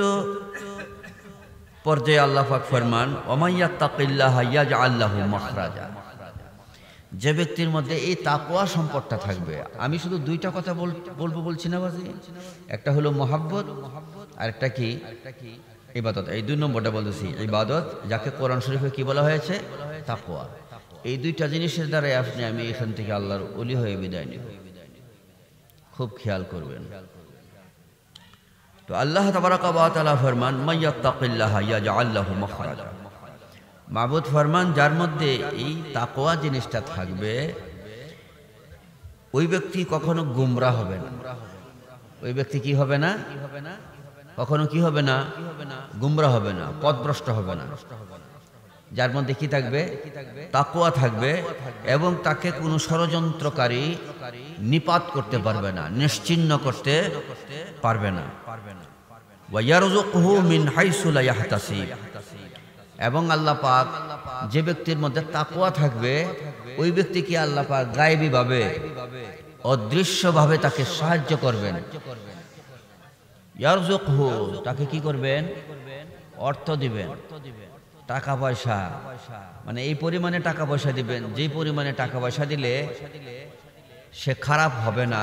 S1: পর্যায়ে আল্লাহ পাক ফরমান, ওমাইয়াত্তাকিল্লাহা ইয়াজআল লাহু মাখরাজা। যে ব্যক্তির মধ্যে এই তাকওয়া সম্পদটা থাকবে, আমি শুধু দুইটা কথা বলছি না বাজি, একটা হলো মহাব্বত আর একটা কি? ইবাদত। এই দুই নম্বরটা বলতেছি, ইবাদত, যাকে কোরআন শরীফে কি বলা হয়েছে? তাকওয়া। এই দুইটা জিনিসের দ্বারাই আমি এখান থেকে আল্লাহর ওলি হয়ে বিদায় নিব। খুব খেয়াল করবেন। তো আল্লাহ তাবারাকা ওয়া তাআলা ফরমান, মাইয়াত্তাকিল্লাহা ইয়াজআল লাহু মাখরাজা। মাবুদ ফরমান, যার মধ্যে এই তাকওয়া জিনিসটা থাকবে ওই ব্যক্তি কখনো গুমরাহ হবে না। ওই ব্যক্তি কি হবে না? কখনো কি হবে না? গুমরাহ হবে না, পথভ্রষ্ট হবে না। যার মধ্যে কি থাকবে? তাকওয়া থাকবে, এবং তাকে কোনো ষড়যন্ত্রকারী নিপাত করতে পারবে না, নিশ্চিহ্ন করতে পারবে না। ওয়া ইয়ারযুকুহু মিন হাইসু লা ইয়াহতাসিব। এবং আল্লাহ পাক যে ব্যক্তির মধ্যে তাকওয়া থাকবে ওই ব্যক্তিকে আল্লাহ পাক গায়েবী ভাবে, অদৃশ্যভাবে তাকে সাহায্য করবেন। ইয়ারযুকহু, তাকে কি করবেন? অর্থ দিবেন, টাকা পয়সা, মানে এই পরিমাণে টাকা পয়সা দিবেন, যেই পরিমাণে টাকা পয়সা দিলে সে খারাপ হবে না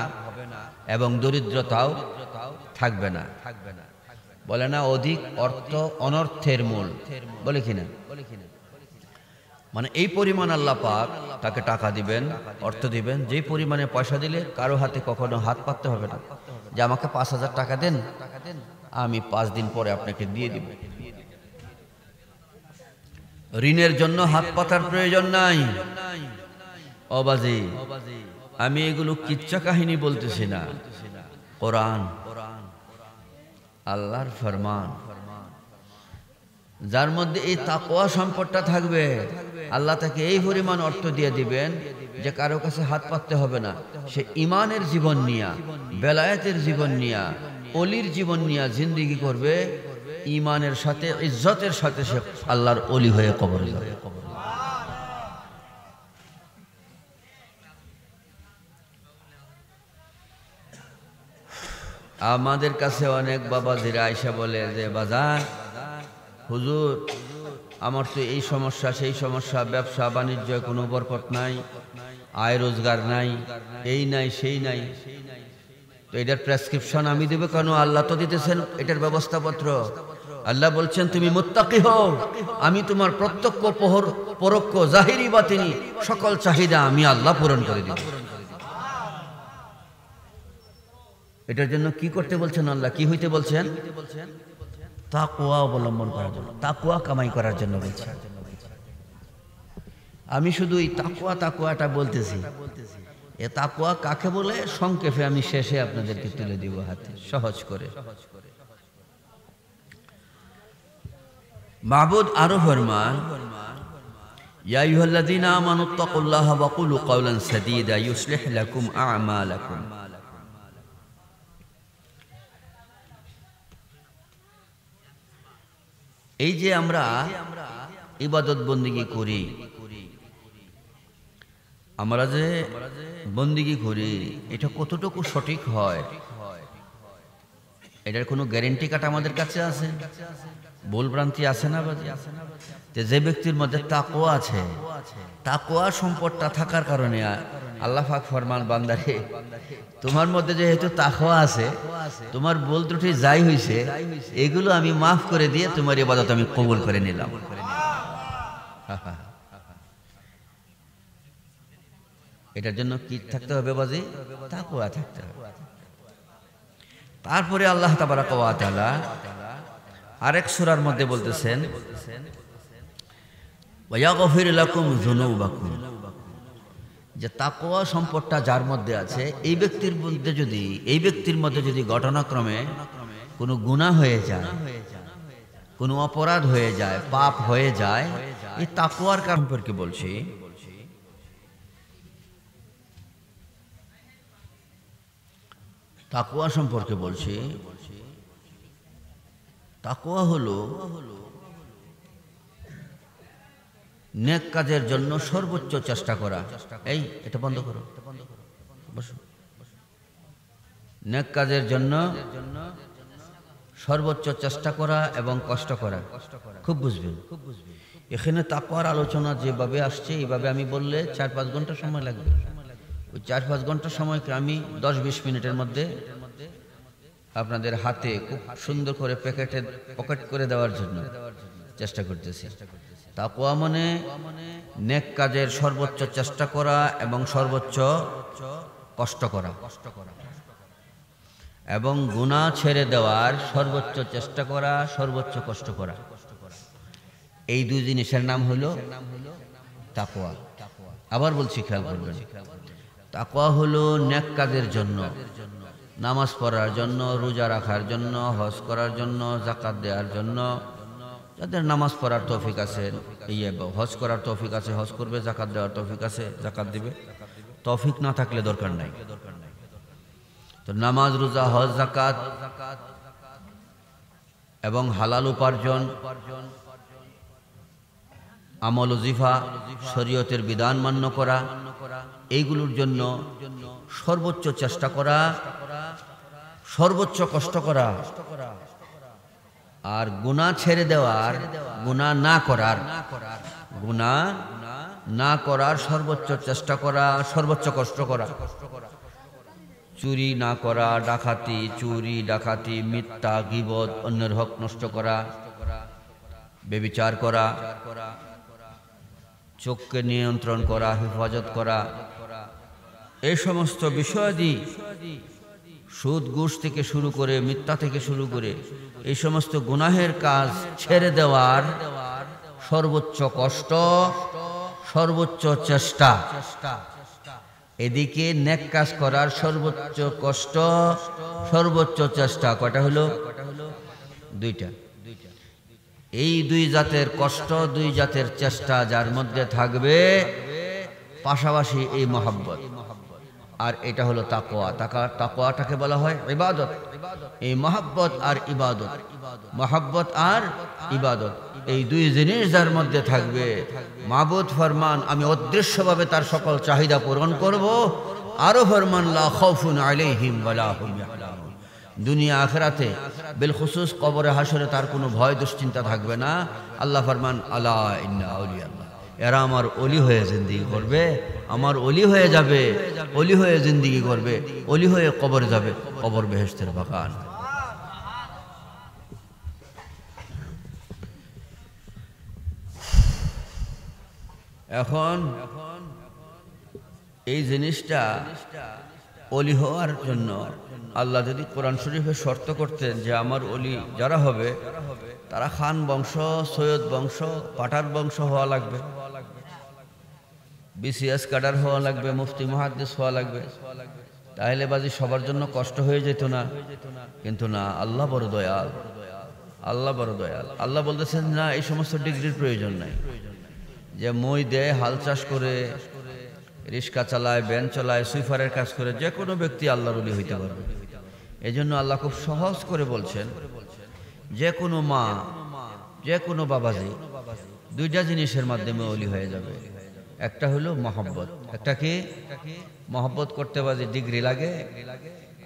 S1: এবং দরিদ্রতাও থাকবে না। বলে না, অধিক অর্থ অনর্থের মূল, বলে কিনা? মানে এই পরিমাণ আল্লাহ পাক তাকে টাকা দিবেন, অর্থ দিবেন, যেই পরিমাণে পয়সা দিলে কারো হাতে কখনো হাত পাততে হবে না যে আমাকে 5,000 টাকা দেন, আমি 5 দিন পরে আপনাকে দিয়ে দিব। ঋণের জন্য হাত পাতার প্রয়োজন নাই। অবাজি, আমি এগুলো কিচ্ছা কাহিনী বলতেছি না, কোরআন, আল্লাহর ফরমান। যার মধ্যে এই তাকওয়া সম্পদটা থাকবে আল্লাহ তাকে এই পরিমাণ অর্থ দিয়ে দিবেন যে কারো কাছে হাত পাততে হবে না। সে ঈমানের জীবন নিয়া, বেলায়েতের জীবন নিয়া, ওলির জীবন নিয়া জিন্দেগি করবে, ঈমানের সাথে, ইজ্জতের সাথে সে আল্লাহর ওলি হয়ে কবরে যাবে। আমাদের কাছে অনেক বাবাজিরা আয়সা বলে যে, বাজার হুজুর, আমার তো এই সমস্যা সেই সমস্যা, ব্যবসা বাণিজ্য কোনো বরকত নাই, আয় রোজগার নাই, এই নাই সেই নাই। তো এটার প্রেসক্রিপশন আমি দেব কেন? আল্লাহ তো দিতেছেন এটার ব্যবস্থাপত্র। আল্লাহ বলছেন, তুমি মুত্তাকি হও, আমি তোমার প্রত্যক্ষ পরোক্ষ জাহিরি বাতিনি সকল চাহিদা আমি আল্লাহ পূরণ করে দিব। এটার জন্য কি করতে বলছেন আল্লাহ? কি হইতে বলছেন? তাকওয়া অবলম্বন করার জন্য, তাকওয়া কামাই করার জন্য বলছেন। আমি শুধু এই তাকওয়াটা বলতেছি। এ তাকওয়া কাকে বলে সংক্ষেপে আমি শেষে আপনাদেরকে তুলে দিব হাতে, সহজ করে। মাবুদ আরো ফরমান, ইয়া আইয়ুহাল্লাযীনা আমানুত্তাকুল্লাহা ওয়া কুলু কাওলান সাদীদা ইউসলিহ লাকুম আ'মালাকুম। এই যে আমরা ইবাদত বন্দেগী করি, আমরা যে বন্দেগী করি, এটা কতটুকু সঠিক হয় এটার কোনো গ্যারেন্টি কার্ড আমাদের কাছে আছে? ভুল ভ্রান্তি আছে না বাজি? যে ব্যক্তির মধ্যে তাকওয়া আছে, তাকওয়া সম্পদটা থাকার কারণে আল্লাহ পাক ফরমান, বান্দারে তোমার মধ্যে যেহেতু তাকওয়া আছে, তোমার ভুল ত্রুটি যাই হইছে এগুলো আমি মাফ করে দিয়ে তোমার ইবাদত আমি কবুল করে নিলাম। এটার জন্য কি থাকতে হবে বাজি? তাকওয়া থাকতে হবে। তারপরে আল্লাহ তাবারাক ওয়া তাআলা আরেক সূরার মধ্যে বলতেছেন, ওয়ায়াগফির লাকুম যুনুবাকুম, যে তাকওয়া সম্পদটা যার মধ্যে আছে এই ব্যক্তির মধ্যে যদি ঘটনাক্রমে কোনো গুনাহ হয়ে যায়, কোনো অপরাধ হয়ে যায়, পাপ হয়ে যায়, এই তাকওয়ার কারণ সম্পর্কে বলছি। তাকওয়া সম্পর্কে বলছি। তাকওয়া হলো নেক কাজের জন্য সর্বোচ্চ চেষ্টা করা। এই এটা বন্ধ করো, বসো। নেক কাজের জন্য সর্বোচ্চ চেষ্টা করা এবং কষ্ট করা, খুব বুঝবেন। এখানে তাকওয়ার আলোচনা যেভাবে আসছে এইভাবে আমি বললে 4-5 ঘন্টা সময় লাগবে। ওই 4-5 ঘন্টা সময়কে আমি 10-20 মিনিটের মধ্যে আপনাদের হাতে খুব সুন্দর করে পকেট করে দেওয়ার জন্য চেষ্টা করতেছি। তাকওয়া মানে নেক কাজের সর্বোচ্চ চেষ্টা করা এবং সর্বোচ্চ কষ্ট করা, এবং গুনাহ ছেড়ে দেওয়ার সর্বোচ্চ চেষ্টা করা, সর্বোচ্চ কষ্ট করা। এই দুই জিনিসের নাম হলো তাকওয়া। আবার বলছি, খেয়াল করবেন। তাকওয়া হলো নেক কাজের জন্য, নামাজ পড়ার জন্য, রোজা রাখার জন্য, হজ করার জন্য, যাকাত দেওয়ার জন্য। যাদের নামাজ পড়ার তৌফিক আছে, হজ করার তৌফিক আছে, হজ করবে। যাকাত দেওয়ার তৌফিক আছে, যাকাত দিবে। তৌফিক না থাকলে দরকার নাই। তো নামাজ, রোজা, হজ, যাকাত এবং হালাল উপার্জন, আমল ওজিফা, শরীয়তের বিধান মান্য করা, এইগুলোর জন্য সর্বোচ্চ চেষ্টা করা, সর্বোচ্চ কষ্ট করা, আর গুনাহ ছেড়ে দেওয়ার, গুনাহ না করার সর্বোচ্চ চেষ্টা করা, সর্বোচ্চ কষ্ট করা। চুরি না করা, ডাকাতি, চুরি ডাকাতি, মিথ্যা, গীবত, অন্যের হক নষ্ট করা, ব্যভিচার করা, চোখকে নিয়ন্ত্রণ করা, হেফাজত করা, এই সমস্ত বিষয়াদি, সুদ ঘুষ থেকে শুরু করে, মিথ্যা থেকে শুরু করে এই সমস্ত গুনাহের কাজ ছেড়ে দেওয়ার সর্বোচ্চ কষ্ট, সর্বোচ্চ চেষ্টা। এদিকে নেক কাজ করার সর্বোচ্চ কষ্ট, সর্বোচ্চ চেষ্টা। কয়টা হলো? দুইটা। এই দুই জাতের কষ্ট, দুই জাতের চেষ্টা যার মধ্যে থাকবে, পাশাপাশি এই মহব্বত, আর এটা হলো তাকওয়া। তাকওয়াটাকে বলা হয় ইবাদত। এই মহব্বত আর ইবাদত, মহব্বত আর ইবাদত, এই দুই জিনিস যার মধ্যে থাকবে, মাবুদ ফরমান আমি অদৃশ্যভাবে তার সকল চাহিদা পূরণ করব। আরো ফরমান লা খাউফুন আলাইহিম ওয়ালা হুম ইয়াহজানুন, দুনিয়া আখিরাতে বিলখুসুস কবরে হাসরে তার কোনো ভয় দুশ্চিন্তা থাকবে না। আল্লাহ ফরমান আলা ইন্না আউলিয়া আল্লাহ, এরা আমার ওলি হয়ে জিন্দেগি করবে, আমার ওলি হয়ে যাবে, ওলি হয়ে জিন্দেগি করবে, ওলি হয়ে কবর যাবে, কবর বেহেশতের বাগান। এখন এই জিনিসটা ওলি হওয়ার জন্য আল্লাহ যদি কোরআন শরীফে শর্ত করতেন যে আমার ওলি যারা হবে তারা খান বংশ, সৈয়দ বংশ, পাঠার বংশ হওয়া লাগবে, বিসিএস ক্যাডার হওয়া লাগবে, মুফতি মুহাদ্দিস হওয়া লাগবে, তাহলে বাজি সবার জন্য কষ্ট হয়ে যেত না। কিন্তু না, আল্লাহ বড় দয়াল, আল্লাহ বড় দয়াল। আল্লাহ বলতেছেন না, এই সমস্ত ডিগ্রির প্রয়োজন নাই। যে মই দেয়, হাল চাষ করে, রিক্সা চালায়, ভ্যান চালায়, সুইফারের কাজ করে, যে কোনো ব্যক্তি আল্লাহর ওলি হইতে পারবে। এই জন্য আল্লাহ খুব সহজ করে বলছেন, যে কোনো মা, যে কোনো বাবাজি দুইটা জিনিসের মাধ্যমে ওলি হয়ে যাবে। একটা হলো মহব্বত। একটা কি? মহব্বত করতে বাজে ডিগ্রি লাগে?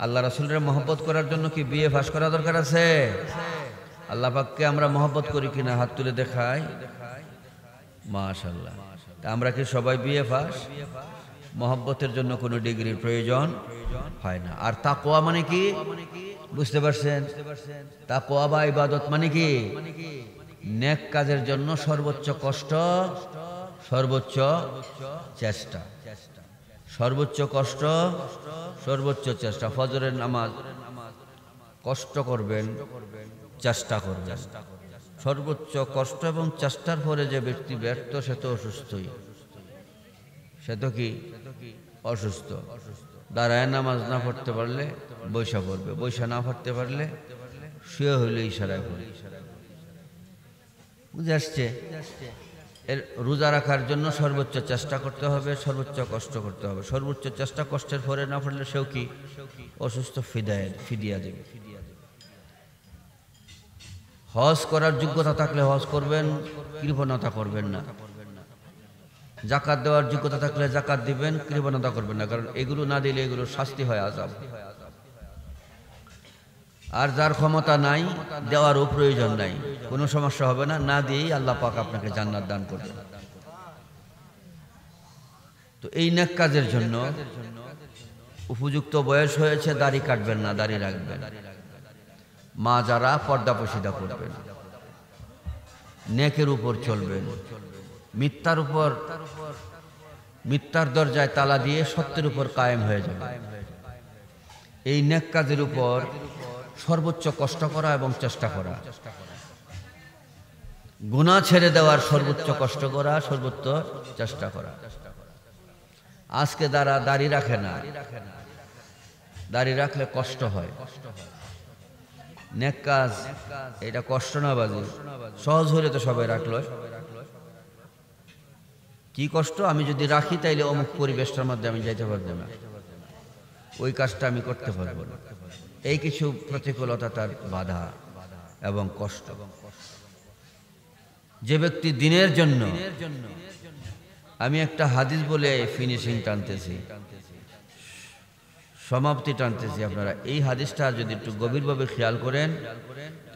S1: আল্লাহ রাসূলের মহব্বত করার জন্য কি বিএ পাস করা দরকার আছে? আল্লাহ পাককে আমরা মহব্বত করি কিনা হাত তুলে দেখাই। মাশাআল্লাহ। তা আমরা কি সবাই বিএ পাস? মহব্বতের জন্য কোনো ডিগ্রির প্রয়োজন হয় না। আর তাকওয়া মানে কি বুঝতে পারছেন? তাকওয়া বা ইবাদত মানে কি? নেক কাজের জন্য সর্বোচ্চ কষ্ট, সর্বোচ্চ চেষ্টা। সর্বোচ্চ কষ্ট, সর্বোচ্চ চেষ্টা। ফজরের নামাজ কষ্ট করবেন, চেষ্টা করবেন। সর্বোচ্চ কষ্ট এবং চেষ্টার পরে যে ব্যক্তি ব্যর্থ সে তো অসুস্থই। সে তো কি অসুস্থ। দাঁড়ায় নামাজ না পড়তে পারলে বৈশা পড়বে, বৈশা না পড়তে পারলে শুয়ে হইলে ইশারায় পড়ে। বুঝে আসছে? এর রোজা রাখার জন্য সর্বোচ্চ চেষ্টা করতে হবে, সর্বোচ্চ কষ্ট করতে হবে। সর্বোচ্চ চেষ্টা কষ্টের পরে না পড়লে সেও কি অসুস্থ, ফিদিয়া দেবে। হজ করার যোগ্যতা থাকলে হজ করবেন, কৃপণতা করবেন না। জাকাত দেওয়ার যোগ্যতা থাকলে জাকাত দিবেন, কৃপণতা করবেন না, কারণ এগুলো না দিলে এগুলো শাস্তি হয়, আযাব। আর যার ক্ষমতা নাই, দেওয়ারও প্রয়োজন নাই, কোনো সমস্যা হবে না, না দিয়েই আল্লাহ পাক আপনাকে জান্নাত দান করবেন। তো এই নেক কাজের জন্য উপযুক্ত বয়স হয়েছে, দাড়ি কাটবেন না, দাড়ি রাখবেন। মা যারা পর্দা পশিদা করবেন, নেকের উপর চলবেন, মিথ্যার দরজায় তালা দিয়ে সত্যের উপর কায়েম হয়ে যাবে। এই নেক কাজের উপর সর্বোচ্চ কষ্ট করা এবং চেষ্টা করা, গুনাহ ছেড়ে দেওয়ার সর্বোচ্চ কষ্ট করা, সর্বোচ্চ চেষ্টা করা। আজকে যারা দাড়ি রাখে না, দাড়ি রাখলে কষ্ট হয়। নেক কাজ এটা কষ্ট না বাজি, সহজ হলে তো সবাই রাখলো। কি কষ্ট? আমি যদি রাখি তাইলে অমুক পরিবেশটার মধ্যে আমি যাইতে পারবো না, ওই কাজটা আমি করতে পারবো না। এই কিছু প্রতিকূলতা, তার বাধা এবং কষ্ট। যে ব্যক্তি দিনের জন্য, আমি একটা হাদিস বলে ফিনিশিং টানতেছি, সমাপ্তি টানতেছি। আপনারা এই হাদিসটা যদি একটু গভীরভাবে খেয়াল করেন,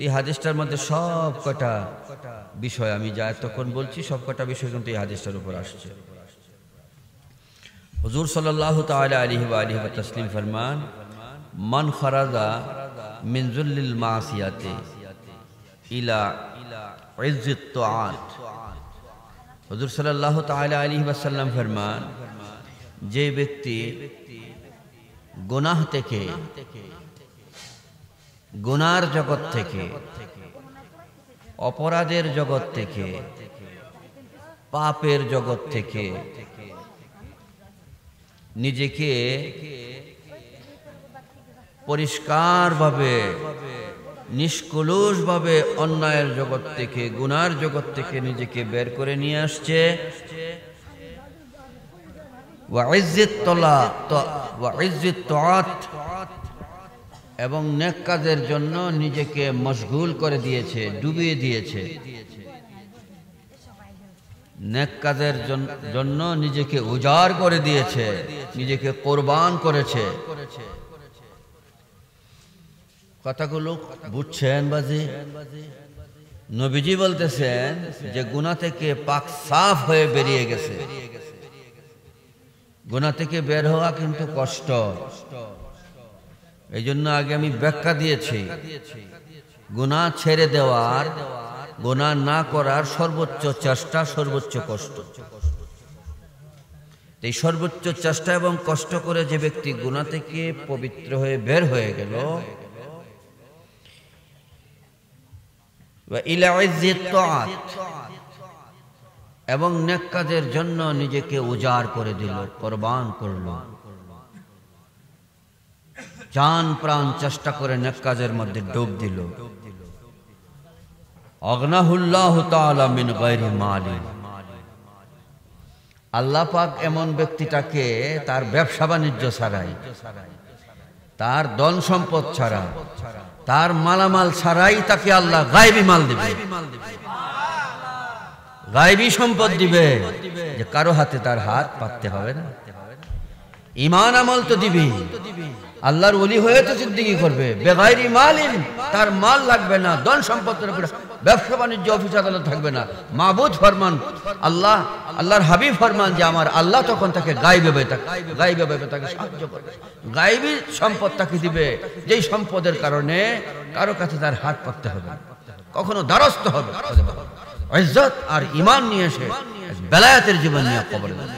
S1: এই হাদিসটার মধ্যে সব কটা বিষয় আমি যা এতক্ষণ বলছি, সব কটা বিষয় কিন্তু এই হাদিসটার উপর আসছে। হুজুর সাল্লাল্লাহু তাআলা আলাইহি ওয়া আলিহি ওয়া তাসলিম ফরমান, মান খারাজা মিন যুল্লিল মাসিয়াতি ইলা ইজ্জিত তাআত। হুজুর সাল্লাল্লাহু তাআলা আলাইহি ওয়াসাল্লাম ফরমান, যে ব্যক্তি গুনাহ থেকে, গুনার জগৎ থেকে, অপরাধের জগৎ থেকে, পাপের জগৎ থেকে নিজেকে পরিষ্কারভাবে, নিষ্কলুষভাবে অন্যায়ের জগৎ থেকে, গুনার জগৎ থেকে নিজেকে বের করে নিয়ে আসছে, এবং নেক কাজের জন্য নিজেকে মশগুল করে দিয়েছে, ডুবিয়ে দিয়েছে। নেক কাজের জন্য নিজেকে উজাড় করে দিয়েছে, নিজেকে কোরবান করেছে। কথাগুলো বুঝছেন বাজি? নবীজি বলতেছেন যে গুনাহ থেকে পাক সাফ হয়ে বেরিয়ে গেছে। গুনাহ থেকে বের হওয়া কিন্তু কষ্ট। এই জন্য আগে আমি ব্যাখ্যা দিয়েছি, গুনাহ ছেড়ে দেওয়ার, গুনাহ না করার সর্বোচ্চ চেষ্টা, সর্বোচ্চ কষ্ট। এই সর্বোচ্চ চেষ্টা এবং কষ্ট করে যে ব্যক্তি গুনাহ থেকে পবিত্র হয়ে বের হয়ে গেল, এবং নেক কাজের জন্য নিজেকে উজাড় করে দিল, কোরবান করল, জান প্রাণ চেষ্টা করে নেক কাজের মধ্যে ডুব দিল, আগনাহুল্লাহু তাআলা মিন গায়রি মালিন। আল্লাহ পাক এমন ব্যক্তিটাকে তার ব্যবসা বাণিজ্য ছাড়াই, তার ধন সম্পদ ছাড়া, তার মালামাল ছাড়াই তাকে আল্লাহ গায়বী মাল দিবে, গায়বী সম্পদ দিবে, যে কারো হাতে তার হাত পাততে হবে না। ঈমান আমল তো দিবি, আল্লাহর ওলি হয়ে তো সিদ্দিকি করবে, বেগাইরি মালিন, তার মাল লাগবে না, ধন সম্পদের উপরে ব্যবসা বাণিজ্য অফিস আদালত থাকবে না। মাবুদ ফরমান আল্লাহ, আল্লাহর হাবিব ফরমান যে আমার আল্লাহ তখন তাকে গায়েবে তাকে সাহায্য করবে, গায়েবী সম্পদ তাকে দিবে, যেই সম্পদের কারণে কারো কাছে তার হাত পাততে হবে, কখনো দ্বারস্থ হবে, ইজ্জত আর ঈমান নিয়ে এসে বেলায়েতের জীবন নিয়ে কবরে যাবে।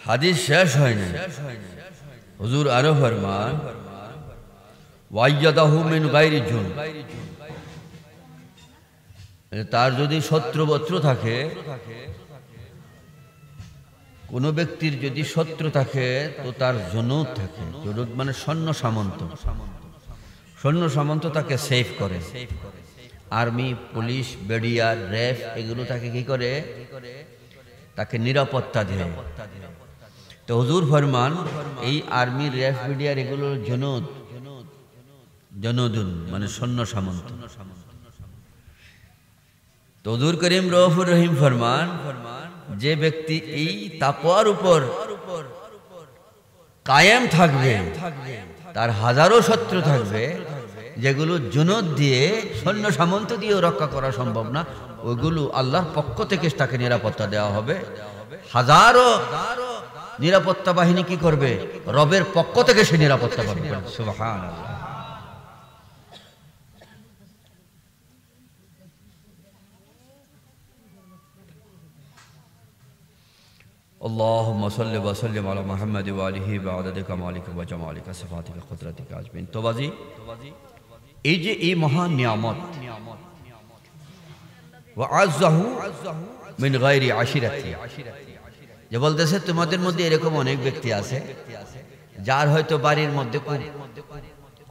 S1: হাদিস শেষ হয়নি, হুজুর আরো ফরমান ওয়াইয়াদাহু মিন গায়রি জুন, তার যদি শত্রু থাকে, কোন ব্যক্তির যদি শত্রু থাকে তো তার জুনুদ থাকে, জুনুদ মানে সৈন্য সামন্ত তাকে সেফ করে, আর্মি, পুলিশ, বেডিয়ার, র্যাব এগুলো তাকে কি করে, তাকে নিরাপত্তা দেয়। তো হুজুর ফরমান এই আর্মি, র্যাব, বেডিয়ার এগুলোর জনদুন মানে সৈন্য সামন্ত। তো হুজুর করিম রউফুর রহিম ফরমান যে ব্যক্তি এই তাকওয়ার উপর কায়েম থাকবে, তার হাজারো শত্রু থাকবে যেগুলো জুনুদ দিয়ে, সৈন্য সামন্ত দিয়েও রক্ষা করা সম্ভব না, ওইগুলো আল্লাহর পক্ষ থেকে তাকে নিরাপত্তা দেওয়া হবে। হাজারো নিরাপত্তা বাহিনী কি করবে, রবের পক্ষ থেকে সে নিরাপত্তা পাবে। সুবহানাল্লাহ। আল্লাহুম্মা সাল্লি ওয়া সাল্লিম আলা মুহাম্মাদ ওয়া আলিহি ওয়া আদাদি কামালিকা ওয়া জামালিকা সিফাতিকা কুদরাতিকা আজমিন। তো বাজি, এই যে এই মহান নিয়ামত, ওয়া আযযাহু মিন গায়রি আশিরাতি, যে বলতেছে তোমাদের মধ্যে এরকম অনেক ব্যক্তি আছে যার হয়তো বাড়ির মধ্যে খুব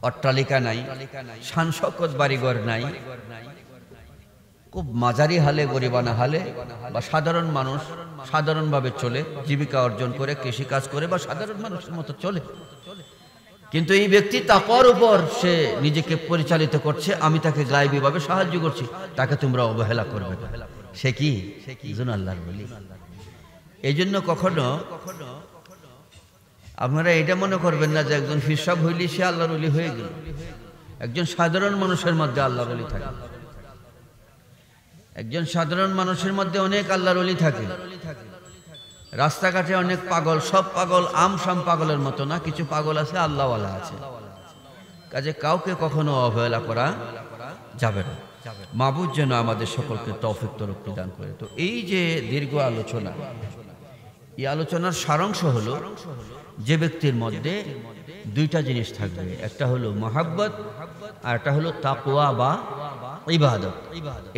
S1: অট্টালিকা নাই, শান শওকত বাড়িঘর নাই, খুব মাঝারি হালে, গরিবানা হালে, বা সাধারণ মানুষ সাধারণভাবে চলে, জীবিকা অর্জন করে, কৃষিকাজ করে, বা সাধারণ মানুষের মতো চলে, কিন্তু এই ব্যক্তি তাকওয়ার উপর সে নিজেকে পরিচালিত করছে, আমি তাকে গায়েবীভাবে সাহায্য করছি, তাকে তোমরা অবহেলা করবে না। সে কি? একজন আল্লাহর ওলি। এই জন্য কখনো আপনারা এটা মনে করবেন না যে একজন পীর সাহেব হইলি সে আল্লাহর ওলি হয়ে গেল। একজন সাধারণ মানুষের মধ্যে আল্লাহর ওলি থাকে, একজন সাধারণ মানুষের মধ্যে অনেক আল্লাহর ওলি থাকে। রাস্তাঘাটে অনেক পাগল, সব পাগল আমসাম পাগলের মতো না, কিছু পাগল আছে আল্লাহওয়ালা আছে, কাজে কাউকে কখনো অবহেলা করা যাবে না। মাবুদ যেন আমাদের সকলকে তৌফিক তরক্কি দান করে। তো এই যে দীর্ঘ আলোচনা, এই আলোচনার সারাংশ হলো যে ব্যক্তির মধ্যে দুইটা জিনিস থাকবে, একটা হলো মহাব্বত আর একটা হলো তাকওয়া বা ইবাদত।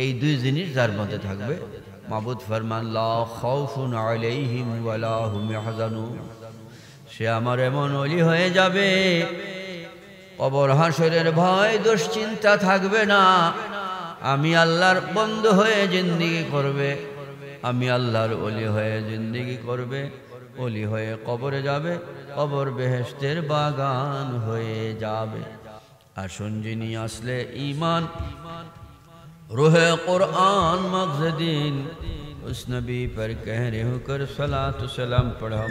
S1: এই দুই জিনিস যার মধ্যে থাকবে, মাবুদ ফরমান লা খাউফুন আলাইহিম ওয়া লা হুম ইয়াহজানুন, সে আমার এমন ওলি হয়ে যাবে কবর হাসরের ভয় দুশ্চিন্তা থাকবে না। আমি আল্লাহর বন্ধু হয়ে জিন্দেগি করবে, আমি আল্লাহর ওলি হয়ে জিন্দেগি করবে, ওলি হয়ে কবরে যাবে, কবর বেহেশতের বাগান হয়ে যাবে। আসুন যিনি আসলে ঈমান रूहे कुरान मक़सदीन उस नबी पर कह रहे होकर सलात सलाम पढ़ा।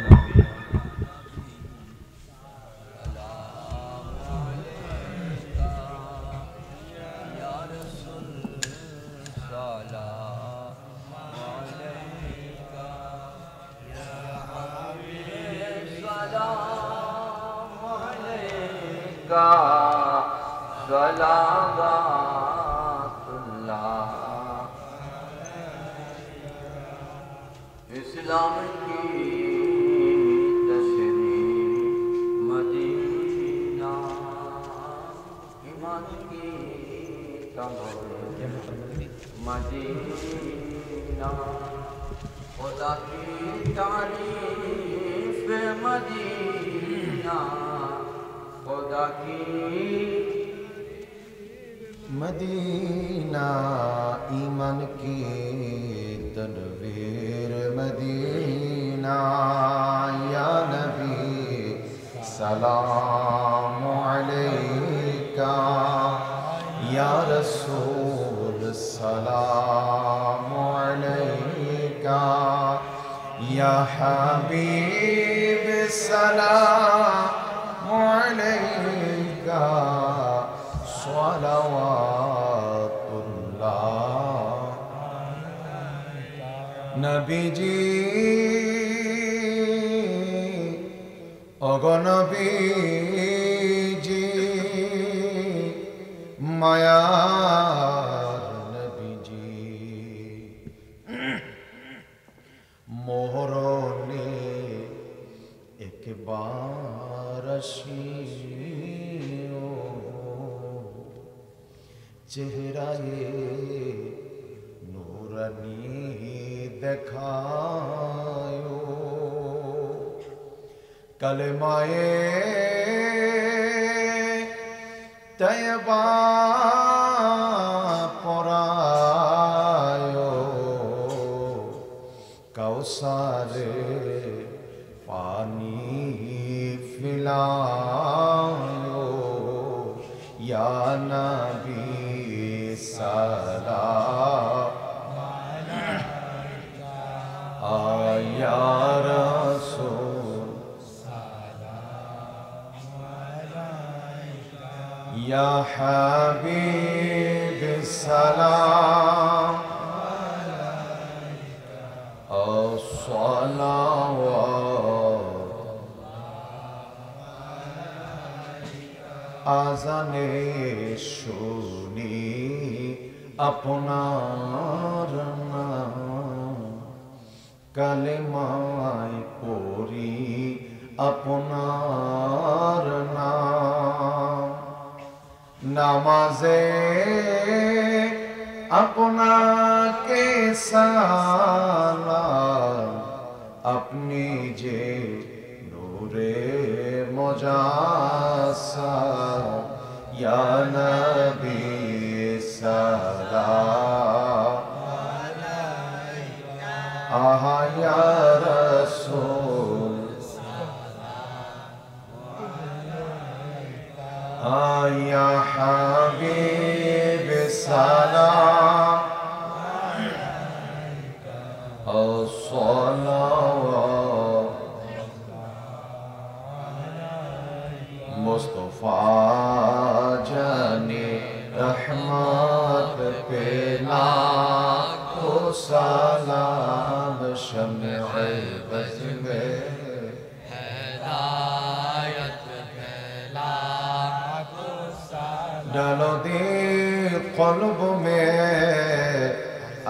S1: इस्लाम की तशरीफ मदीना, ईमान की मदीना, खुदा की तारीफ मदीना, खुदा की
S2: मदीना, ईमान की तनवीर मदीना, या नबी सलाम अलैका, या रसूल सलाम अलैका। হাবিব সালামু আলাইকা সালাওয়াতুল্লাহ নবীজি অগনবীজি মায়ার নবীজি মোহরনে একবার আসিও চেহারায়ে নূরানি দেখায়ো কলমায়ে তয়বা পরায়ো কৌসারে পানি ফিলায়ো ইয়া নবী সালাম আয়া রাসূল ইয়া হাবিব সালাম আজানে শুনি আপনার নাম কালেমায় পড়ি আপনার নাম নামাজে আপনাকে সালাম আপনি যে নূরে মুজাসসাম ইয়া নবী সালাম আলাইকা আহা ইয়া রাসূল ইয়া হাবিব সালাম الصلوات मुस्तफा जाने रहमत पे लाखो सलाम शम्ए बज़ में हिदायत पे लाखो सलाम डालो दे क़ल्ब में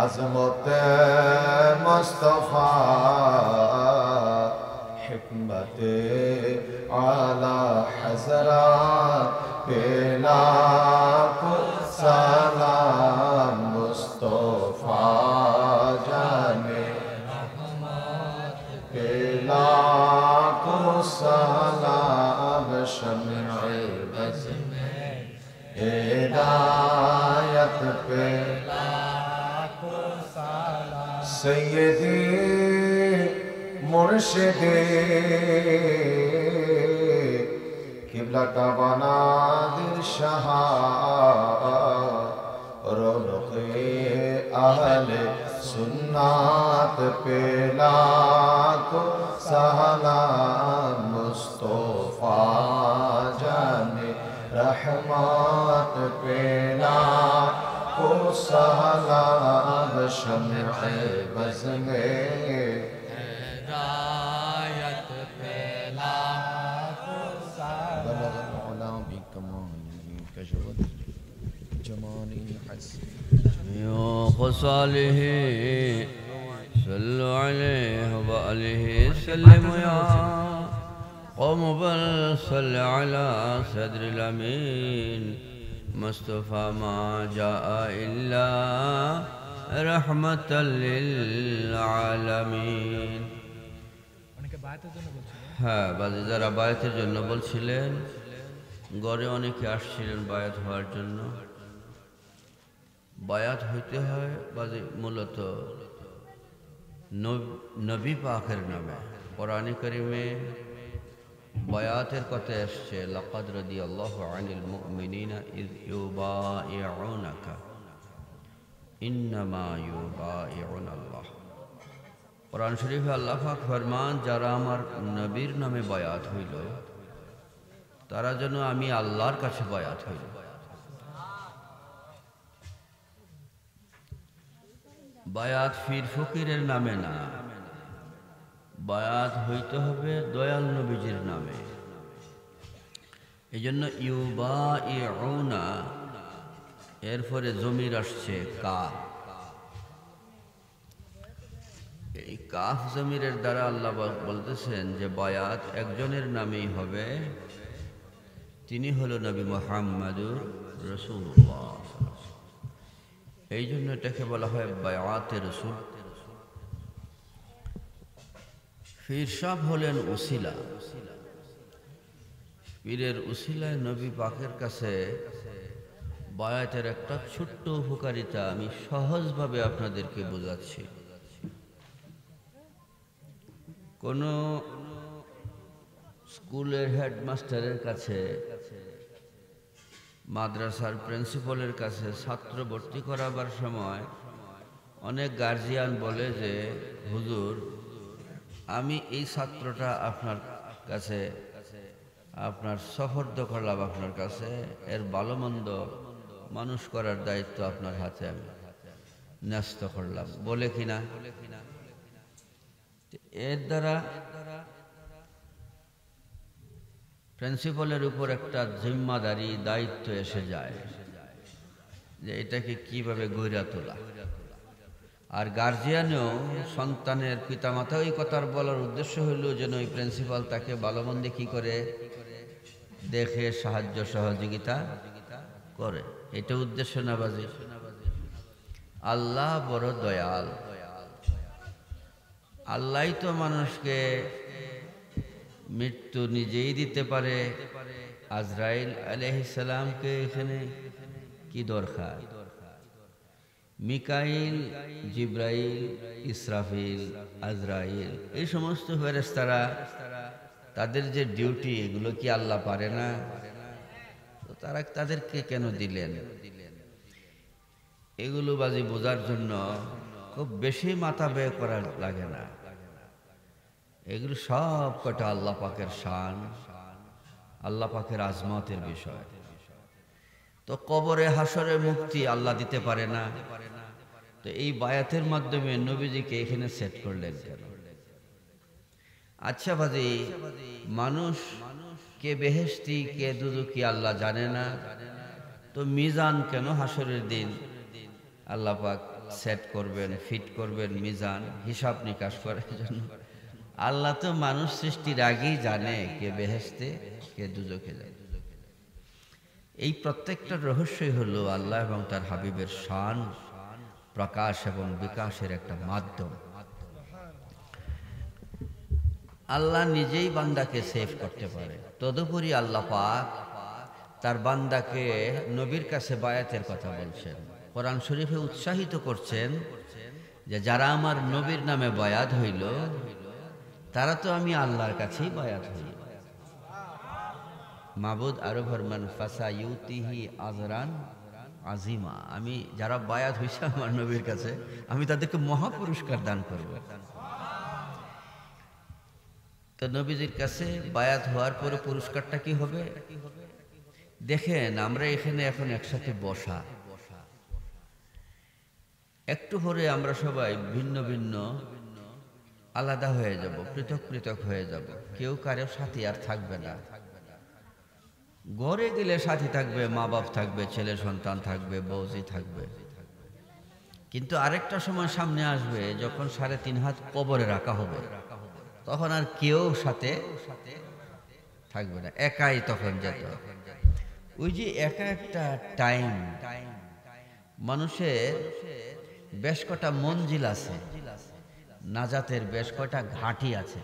S2: अज़मत मुस्तफा हिकमत आला हज़रात पे लाखो सलाम मुस्तफा जाने रहमत पे लाखो सलाम शम्ए बज़ में हिदायत पे सैयदी मुर्शिदे किबला बना दिल शाह रौनक़े अहले सुन्नत पे लाखो सलाम मुस्तफा जाने रहमत पे लाखो सलाम शम्ए बज़ में हिदायत पे लाखो सलाम बलग़ अल-उला बिकमालिही कजवत जमालिही हस्निही ख़सालिही सल्लु अलैहि व आलिहि सल्लिमू या क़ौम बल सल्लि अला सद्रिल अमीन मुस्तफ़ा मा जाअ इल्ला रहमतल लिल आलमीन। হ্যাঁ, বাজে যারা বায়াতের জন্য বলছিলেন, গড়ে অনেকে আসছিলেন বায়াত হওয়ার জন্য। বায়াত হইতে হয় বাজে মূলত নবী পাকের নামে। কোরআনে কারিমে বায়াতের কথা এসছে, লাকাদ রাদিয়াল্লাহু আনিল মুমিনিনা ইয ইউবাইউনাকা ইন্নামা ইউবাইউনাল্লাহ। কোরআন শরীফে আল্লাহ পাক ফরমান, যারা আমার নবীর নামে বায়াত হইল তারা যেন আমি আল্লাহর কাছে বায়াত হইল। বায়াত ফির ফকিরের নামে না, বায়াত হইতে হবে দয়াল নবীজির নামে। এই জন্য ইউবাইউনা এরপরে জমির আসছে কাফ। এই কাফ জমিরের দ্বারা আল্লাহ বলতেছেন যে বায়াত একজনের নামেই হবে, তিনি হলো নবী মুহাম্মদুর রাসূলুল্লাহ। এই জন্য এটাকে বলা হয় বায়াতে রাসূল। পীর সাহেব হলেন উসিলা। পীরের উসিলায় নবী পাকের কাছে বায়াতের একটা ছোট্ট উপকারিতা আমি সহজভাবে আপনাদেরকে বোঝাচ্ছি। কোন স্কুলের হেডমাস্টারের কাছে, মাদ্রাসার প্রিন্সিপালের কাছে ছাত্র ভর্তি করাবার সময় অনেক গার্জিয়ান বলে যে, হুজুর আমি এই ছাত্রটা আপনার কাছে, আপনার সফর্দ করলাম আপনার কাছে, এর ভালো মন্দ মানুষ করার দায়িত্ব আপনার হাতে আমি ন্যস্ত করলাম, বলে কিনা? এর দ্বারা প্রিন্সিপালের উপর একটা জিম্মাদারি দায়িত্ব এসে যায় যে এটাকে কিভাবে গড়ে তোলা। আর গার্জিয়ানও, সন্তানের পিতামাতা ওই কথার বলার উদ্দেশ্য হইল যেন ওই প্রিন্সিপাল তাকে ভালো মন্দে কি করে দেখে সাহায্য সহযোগিতা করে, এটা উদ্দেশ্য না বাজে। আল্লাহ বড় দয়াল। আল্লাহই তো মানুষকে মৃত্যু নিজেই দিতে পারে। আজরাইল আলাইহিস সালামকে এখানে কি দরকার? মিকাইল, জিব্রাইল, ইসরাফিল, আজরাইল, এই সমস্ত ফেরেশতারা তাদের যে ডিউটি, এগুলো কি আল্লাহ পারে না? তো তারা তাদেরকে কেন দিলেন? এগুলো বাজি বোঝার জন্য খুব বেশি মাথা ব্যয় করা লাগে না। এগুলো সব কটা আল্লাহ পাকের শান, আল্লাহ পাকের আজমতের বিষয়। তো কবরে হাসরে মুক্তি আল্লাহ দিতে পারে না? তো এই বায়াতের মাধ্যমে নবীজিকে এখানে সেট করলেন কেন? আচ্ছা বাজি, মানুষ কে বেহেশতি কে দুজকি আল্লাহ জানে না, তো মিজান কেন হাসরের দিন আল্লাহ পাক সেট করবেন, ফিট করবেন? মিজান হিসাব নিকাশ করার জন্য। আল্লাহ তো মানুষ সৃষ্টির আগেই জানে কে বেহেশতে কে দুজকে যায়। এই প্রত্যেকটা রহস্যই হলো আল্লাহ এবং তার হাবিবের শান প্রকাশ এবং বিকাশের একটা মাধ্যম। আল্লাহ নিজেই বান্দাকে সেভ করতে পারে, তদুপরি আল্লাহ পাক তার বান্দাকে নবীর কাছে বায়াতের কথা বলছেন। কোরআন শরীফে উৎসাহিত করছেন যে যারা আমার নবীর নামে বায়াত হইল তারা তো আমি আল্লাহর কাছেই বায়াত হইল। মাবুদ আরো ফরমান, ফাসায়ুতিহি আজরান আজিমা, আমি যারা বায়াত হইছে আমার নবীর কাছে আমি তাদেরকে মহা পুরস্কার দান করব। তো নবীজির কাছে বায়াত হওয়ার পরে পুরস্কারটা কি হবে? দেখেন, আমরা এখানে এখন একসাথে বসা, একটু পরে আমরা সবাই ভিন্ন ভিন্ন আলাদা হয়ে যাব, পৃথক পৃথক হয়ে যাব। কেউ কারো সাথী আর থাকবে না। ঘরে গেলে সাথী থাকবে, মা বাপ থাকবে, ছেলে সন্তান থাকবে, বউজি থাকবে। কিন্তু আরেকটা সময় সামনে আসবে যখন 3.5 হাত কবরে রাখা হবে, তখন আর কেউ সাথে থাকবে না, একাই তখন যেতে হবে। ওই যে একা একটা টাইম, মানুষের বেশ কটা মঞ্জিল আছে, নাজাতের বেশ কটা ঘাঁটি আছে।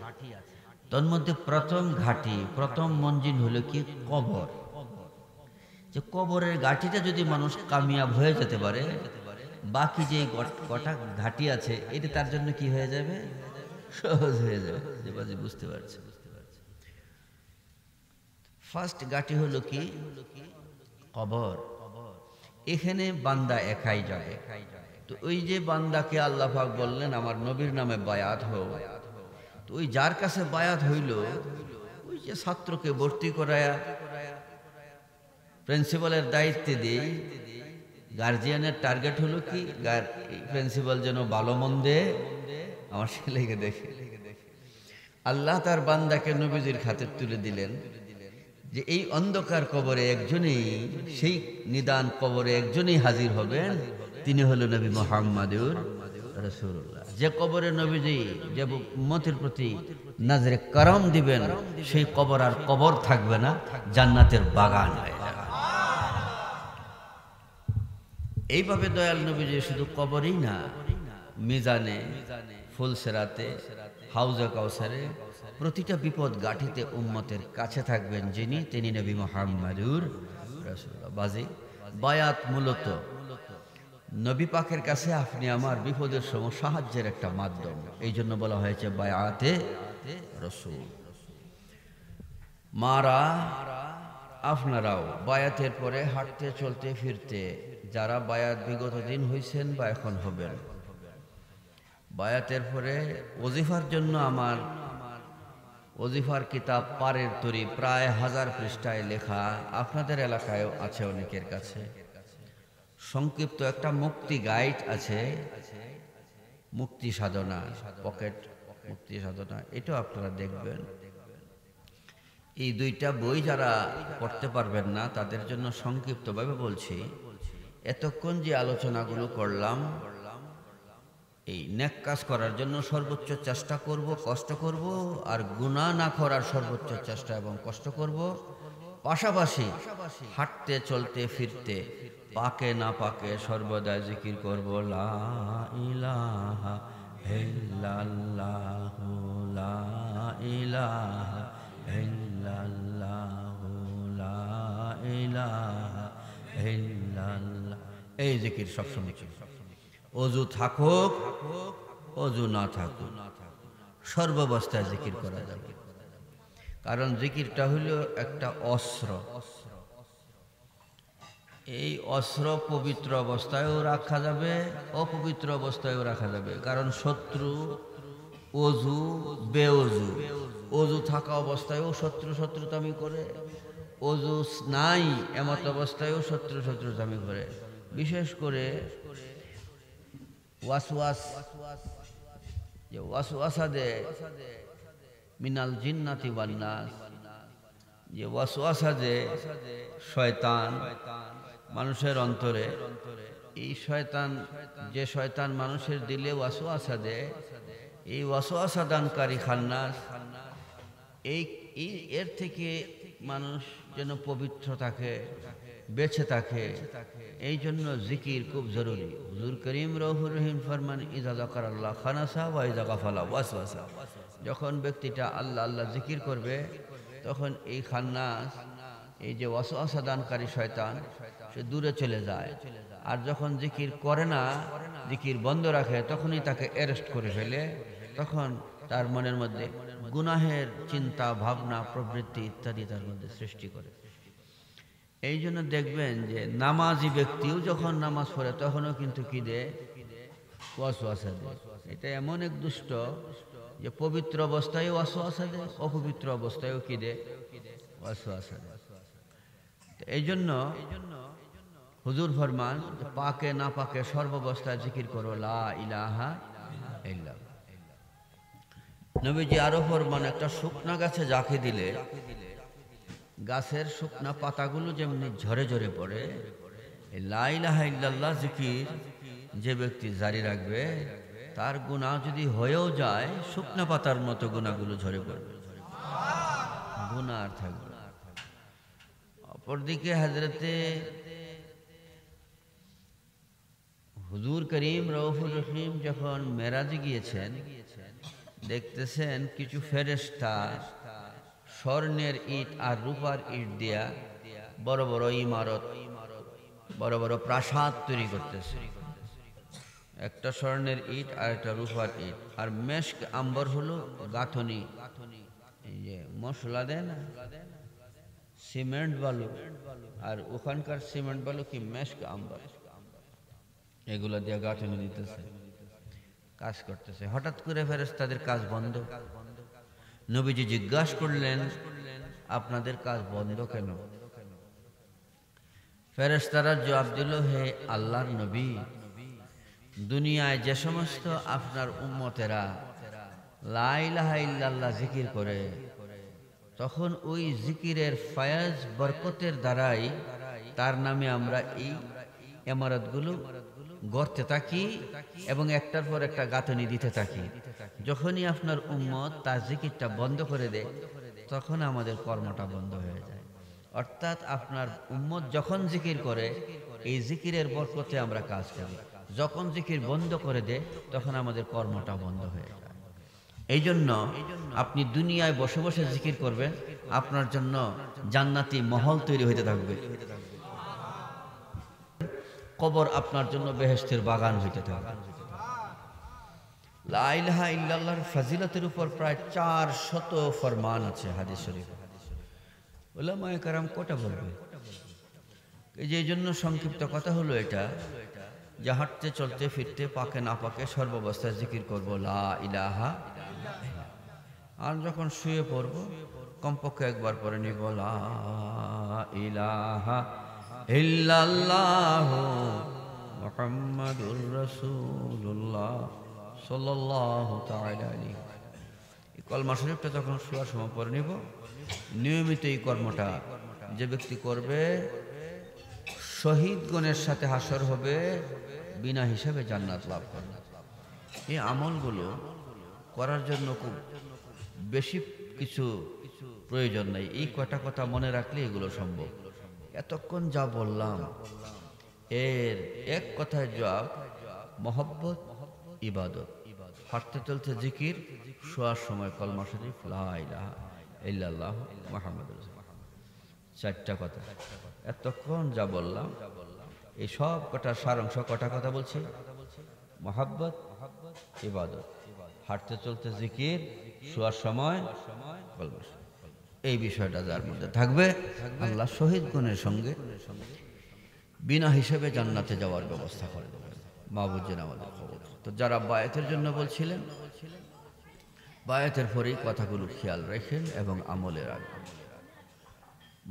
S2: তোর মধ্যে প্রথম ঘাঁটি, প্রথম মঞ্জিল হলো কি? কবর। যে কবরের ঘাঁটিটা যদি মানুষ কামিয়াব হয়ে যেতে পারে, বাকি যে কটা ঘাঁটি আছে এটা তার জন্য কি হয়ে যাবে? সহজ হয়ে যাবে। যে বাজি বুঝতে পারছে। ফার্স্ট ঘাঁটি হলো কি? কবর। এখানে বান্দা একাই যাবে। তো ওই যে বান্দাকে আল্লাহ পাক বললেন আমার নবীর নামে বায়াত হও, তো ওই যার কাছে বায়াত হইল ওই যে ছাত্রকে ভর্তি করায়া প্রিন্সিপালের দায়িত্বে দেই, গার্জিয়ানের টার্গেট হলো কি প্রিন্সিপাল যেন ভালো মন্দে আমার ছেলেকে দেখে। আল্লাহ তার বান্দাকে নবীজির খাতে তুলে দিলেন যে এই অন্ধকার কবরে একজনই, সেই নিদান কবরে একজনই হাজির হবেন, তিনি হলো নবী মুহাম্মাদুর রাসূলুল্লাহ। যে কবরে নবীজি যে উম্মতের প্রতি নজরে করম দিবেন, সেই কবর আর কবর থাকবে না, জান্নাতের বাগান হয়ে যাবে। এইভাবে দয়াল নবীজি শুধু কবরই না, মিজানে, ফুলসেরাতে, হাউজে কাউসারে, প্রতিটা বিপদ গাঠিতে উম্মতের কাছে থাকবেন যিনি, তিনি নবী মুহাম্মাদুর রাসূলুল্লাহ। বাজি বায়াত মূলত নবী পাকের কাছে আপনি আমার বিপদের সময় সাহায্যের একটা মাধ্যম, এই জন্য বলা হয়েছে বায়াতে রাসূল। মারা আপনারাও বায়াতের পরে হাঁটতে চলতে ফিরতে, যারা বায়াত বিগত দিন হয়েছেন বা এখন হবেন, বায়াতের পরে ওজিফার জন্য আমার ওজিফার কিতাব পারের তরি প্রায় 1000 পৃষ্ঠায় লেখা, আপনাদের এলাকায়ও আছে অনেকের কাছে। সংক্ষিপ্ত একটা মুক্তি গাইড আছে, মুক্তি সাধনা, পকেট মুক্তি সাধনা, এটাও আপনারা দেখবেন। এই দুইটা বই যারা পড়তে পারবেন না তাদের জন্য সংক্ষিপ্তভাবে বলছি, এতক্ষণ যে আলোচনাগুলো করলাম, এই নেক কাজ করার জন্য সর্বোচ্চ চেষ্টা করব, কষ্ট করব, আর গুনাহ না করার সর্বোচ্চ চেষ্টা এবং কষ্ট করব। পাশাপাশি হাঁটতে চলতে ফিরতে পাকে না পাকে সর্বদা জিকির করব লা ইলাহা ইল্লাল্লাহু লা ইলাহা ইল্লাল্লাহু লা ইলাহা ইল্লাল্লাহ। এই জিকির সবসময় অজু থাকুক অজু না থাকুক সর্বাবস্থায় জিকির করা যাবে, কারণ জিকিরটা হইল একটা অস্ত্র। এই অস্ত্র পবিত্র অবস্থায়ও রাখা যাবে, অপবিত্র অবস্থায়ও রাখা যাবে, কারণ শত্রু অজু বেঅজু, অজু থাকা অবস্থায়ও শত্রুতামি করে, অজু নাই এমত অবস্থায়ও শত্রুতামি করে। বিশেষ করে ওয়াসওয়াসা দে মিনাল জিন্নাতি ওয়ান নাস, যে ওয়াসওয়াসা দে শয়তান মানুষের অন্তরে, এই শয়তান, যে শয়তান মানুষের দিলে ওয়াসওয়াসা দেয়, এই ওয়াসওয়াসা দানকারী খান্নাস, এর থেকে মানুষ যেন পবিত্র থাকে, বেঁচে থাকে, এই জন্য জিকির খুব জরুরি। হুজুর করিম রউফুর রহিম ফরমান ইযা যাকারাল্লাহ খানাসা ওয়া ইযা গাফালা ওয়াসওয়াসা। যখন ব্যক্তিটা আল্লাহ আল্লাহ জিকির করবে তখন এই খান্নাস, এই যে ওয়াসওয়াসা দানকারী শয়তান, সে দূরে চলে যায়। আর যখন জিকির করে না, জিকির বন্ধ রাখে, তখনই তাকে অ্যারেস্ট করে ফেলে, তখন তার মনের মধ্যে গুনাহের চিন্তা ভাবনা প্রবৃত্তি ইত্যাদি তার মধ্যে সৃষ্টি করে। এই জন্য দেখবেন যে নামাজি ব্যক্তিও যখন নামাজ পড়ে তখনও কিন্তু কি দেয়, ওয়াসওয়াসা দেয়। এটা এমন এক দুষ্ট যে পবিত্র অবস্থায় ওয়াসওয়াসা দেয়, অপবিত্র অবস্থায়ও কি দেয়, ওয়াসওয়াসা দেয়। এই জন্য হুজুর ফরমান পাকে না পাকে সর্বাবস্থায় জিকির করো লা ইলাহা ইল্লাল্লাহ। নবীজি আরো ফরমান, একটা শুকনা গাছে জাকি দিলে গাছের শুকনা পাতাগুলো যেমনি ঝরে ঝরে পড়ে, লা ইলাহা ইল্লাল্লাহ জিকির যে ব্যক্তি জারি রাখবে তার গুনাহ যদি হয়েও যায় শুকনা পাতার মতো গুনাহগুলো ঝরে পড়বে, গুনাহ আর থাকবে না। অপরদিকে হযরতে হুজুর করিম রউফুর রহিম যখন মেরাজে গিয়েছেন, দেখতেছেন কিছু ফেরেশতা স্বর্ণের ইট আর রূপার ইট দিয়া বড় বড় ইমারত, বড় বড় প্রাসাদ তৈরি করতেছে। একটা স্বর্ণের ইট আর একটা রূপার ইট, আর মেশক আম্বর হলো গাঁথনি, এই যে মশলা দেয় না সিমেন্ট বালু, আর ওখানকার সিমেন্ট বালু কি মেশক আম্বর।
S1: এগুলো দিয়ে গাঁথনি দিতেছে, কাজ করতেছে। হঠাৎ করে ফেরেশতাদের কাজ বন্ধ। নবীজি জিজ্ঞাসা করলেন, আপনাদের কাজ বন্ধ কেন? ফেরেশতারা জবাব দিল, হে আল্লাহর নবী, দুনিয়ায় যে সমস্ত আপনার উম্মতেরা লা ইলাহা ইল্লাল্লাহ জিকির করে, তখন ওই জিকিরের ফায়াজ বরকতের দ্বারাই তার নামে আমরা এই ইমারতগুলো গড়তে থাকি এবং একটার পর একটা গাঁথনি দিতে থাকি। যখনই আপনার উম্মত তার জিকিরটা বন্ধ করে দেয়, তখন আমাদের কর্মটা বন্ধ হয়ে যায়। অর্থাৎ আপনার উম্মত যখন জিকির করে, এই জিকিরের বরকতে আমরা কাজ করি। যখন জিকির বন্ধ করে দেয়, তখন আমাদের কর্মটা বন্ধ হয়ে যায়। এই জন্য আপনি দুনিয়ায় বসে বসে জিকির করবেন, আপনার জন্য জান্নাতি মহল তৈরি হইতে থাকবে। কবর আপনার জন্য বেহেশতের বাগান হইতে থাকবে। লা ইলাহা ইল্লাল্লাহর ফজিলতের উপর প্রায় 400 ফরমান আছে হাদিস শরীফে। উলামায়ে কেরাম কটা বলবে? এই জন্য সংক্ষিপ্ত কথা হলো এটা, যে হাঁটতে চলতে ফিরতে পাকে না পাকে সর্বাবস্থায় জিকির করব লা ইলাহা, আর যখন শুয়ে পড়ব কমপক্ষে একবার পরে নিব লা ইলাহা ইল্লাল্লাহু মুহাম্মাদুর রাসূলুল্লাহ সাল্লাল্লাহু তাআলা আলাইহি। এই কলমা শরীফটা যখন শোয়ার সময় পরে নিব, নিয়মিত এই কর্মটা যে ব্যক্তি করবে, শহীদগণের সাথে হাসর হবে, বিনা হিসাবে জান্নাত লাভ করবে। এই আমলগুলো করার জন্য খুব বেশি কিছু প্রয়োজন নাই, এই কটা কথা মনে রাখলে এগুলো সম্ভব। এতক্ষণ যা বললাম এর এক কথায় জবাব মহব্বত, ইবাদত। হাঁটতে চলতে জিকির, শোয়ার সময় কলমা শরীফ লা ইলাহা ইল্লাল্লাহু মুহাম্মাদুর রাসূলুল্লাহ। 4টা কথা এতক্ষণ যা বললাম, এই সব কটার সারাংশ কটা কথা বলছি? মহব্বত, ইবাদত, হাঁটতে চলতে জিকির, শোয়ার সময় কলমা শরীফ। এই বিষয়টা যার মধ্যে থাকবে, আল্লাহ শহীদ গুণের সঙ্গে বিনা হিসেবে জান্নাতে যাওয়ার ব্যবস্থা করে দেবেন। মাহবুবজন আমাদের খবর। তো যারা বায়াতের জন্য বলছিলেন, বায়াতের পরেই কথাগুলো খেয়াল রাখেন এবং আমলে রাখবেন।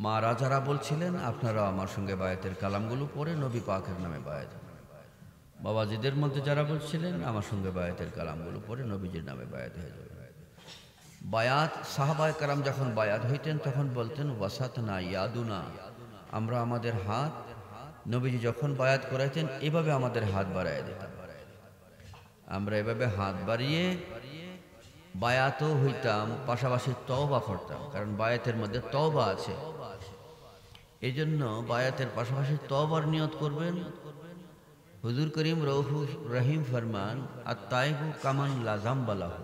S1: মারা যারা বলছিলেন, আপনারা আমার সঙ্গে বায়াতের কালামগুলো পড়ে নবী পাকের নামে বায়াত। বাবাজিদের মধ্যে যারা বলছিলেন, আমার সঙ্গে বায়াতের কালামগুলো পড়ে নবীজির নামে বায়াত হয়ে যাবে। বায়াত, সাহাবায়ে কেরাম যখন বায়াত হইতেন তখন বলতেন ওয়াসাতনা ইয়াদুনা, আমরা আমাদের হাত, নবীজি যখন বায়াত করাইতেন এভাবে আমাদের হাত বাড়ায় দিতেন। আমরা এভাবে হাত বাড়িয়ে বায়াতও হইতাম, পাশাপাশি তওবা করতাম, কারণ বায়াতের মধ্যে তওবা আছে। এই জন্য বায়াতের পাশাপাশি তওবার নিয়ত করবেন। হুজুর করিম রউফুর রহিম ফরমান, আত-তাইবু কামান লা যামবা লাহু,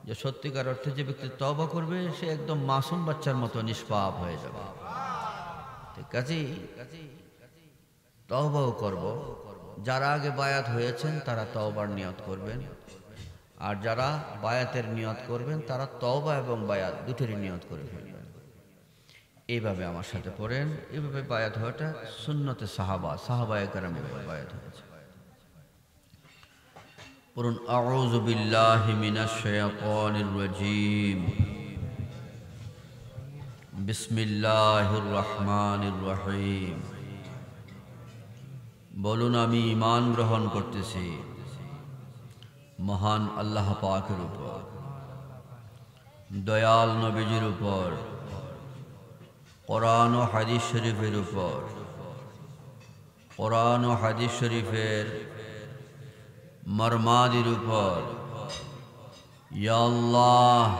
S1: যে সত্যিকার অর্থে যে ব্যক্তি তওবা করবে সে একদম মাসুম বাচ্চার মতো নিষ্পাপ হয়ে যাবে। ঠিক আছে, তওবাও করব। যারা আগে বায়াত হয়েছেন তারা তওবার নিয়ত করবেন, আর যারা বায়াতের নিয়ত করবেন তারা তওবা এবং বায়াত দুটোরই নিয়ত করে ফেলবেন। এইভাবে আমার সাথে পড়েন। এইভাবে বায়াত হওয়াটা সুন্নতে সাহাবায়ে কেরামের বায়াত হয়েছে। পড়ুন আউযু বিল্লাহি মিনাশ শাইতানির রাজীম, বিসমিল্লাহির রহমানির রহিম। বলুন, আমি ঈমান গ্রহণ করতেছি মহান আল্লাহ পাকের উপর, দয়াল নবীজির উপর, কোরআন ও হাদিস শরীফের উপর, কোরআন ও হাদিস শরীফের মর্মাদির উপর। ইয়া আল্লাহ,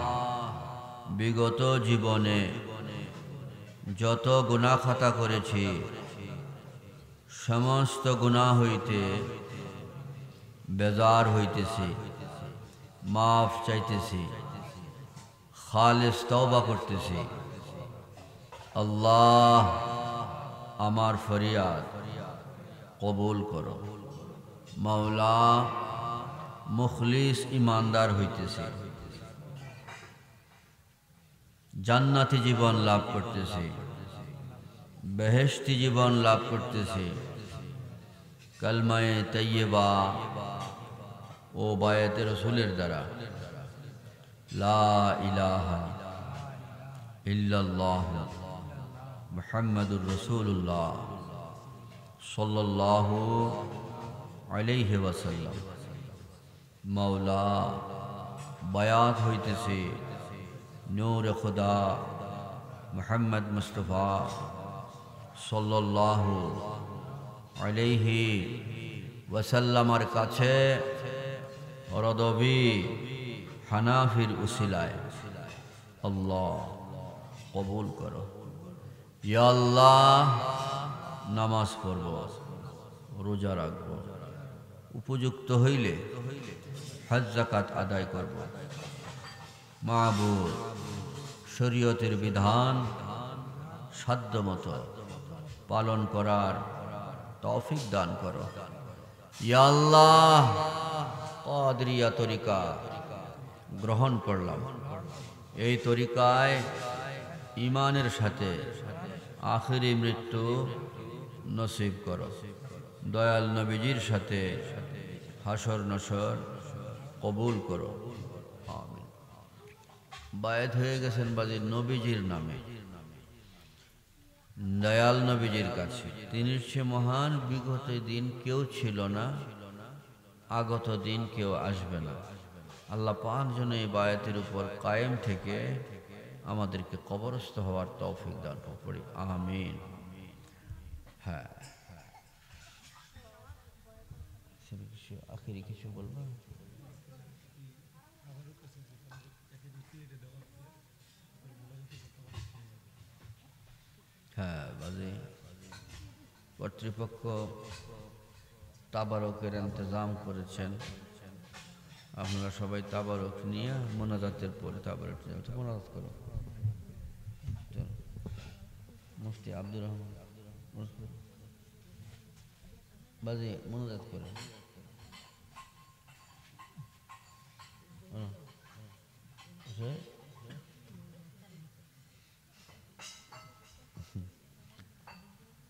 S1: বিগত জীবনে যত গুনাহ খাতা করেছি, সমস্ত গুনাহ হইতে বেজার হইতেছি, মাফ চাইতেছি, খালিস তওবা করতেছি। আল্লাহ, আমার ফরিয়াদ কবুল করো। মাওলা, মুখলিস ইমানদার হইতেছি, জান্নাতি জীবন লাভ করতেছি, বেহেশতি জীবন লাভ করতেছি, কালমায়ে তাইয়্যিবা ও বায়াতে রাসূলের দ্বারা লা ইলাহা ইল্লাল্লাহ মুহাম্মাদুর রাসূলুল্লাহ সাল্লাল্লাহু আলাইহি ওয়াসাল্লাম মাওলা বায়াত হইতেছে নূরে খুদা মুহাম্মদ মুস্তাফা সাল্লাল্লাহু আলাইহি ওয়াসাল্লামার কাছে রদবি হানাফির উসিলায় আল্লাহ কবুল করো। ইয়া আল্লাহ নামাজ পড়ব, রোজা রাখব, উপযুক্ত হইলে হজ যাকাত আদায় করব। মাবুদ শরীয়তের বিধান সাধ্যমতো পালন করার তৌফিক দান করো। ইয়া আল্লাহ কাদরিয়া তরিকা গ্রহণ করলাম, এই তরিকায় ঈমানের সাথে আখিরি মৃত্যু নসিব করো। দয়াল নবীজির সাথে হাসর নসর কবুল করো। আমিন। বায়াত হয়ে গেছেন বাজি নবীজির নামে, দয়াল নবীজির কাছে। তিনি সে মহান বিগত দিন কেউ ছিল না, আগত দিন কেউ আসবে না। আল্লাহ পাক যেন এই বায়াতের উপর কায়েম থেকে আমাদেরকে কবরস্থ হওয়ার তৌফিক দান করি। আমিন। হ্যাঁ, আখিরি কিছু বলবো? হ্যাঁ, বাজে কর্তৃপক্ষ তাবারকের ইন্তজাম করেছেন। আপনারা সবাই তাবারক নিয়ে মোনাজাতের পরে তাবারক মোনাজাত করো। মুফতি আব্দুর রহমান বাজে মোনাজাত করেন।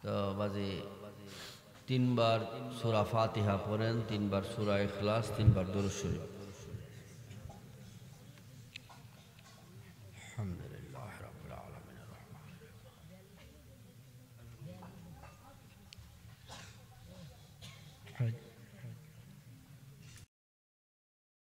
S1: তো বাজে 3 বার সূরা ফাতিহা পড়েন, 3 বার সূরা ইখলাস, 3 বার দরুদ শরীফ। আলহামদুলিল্লাহ।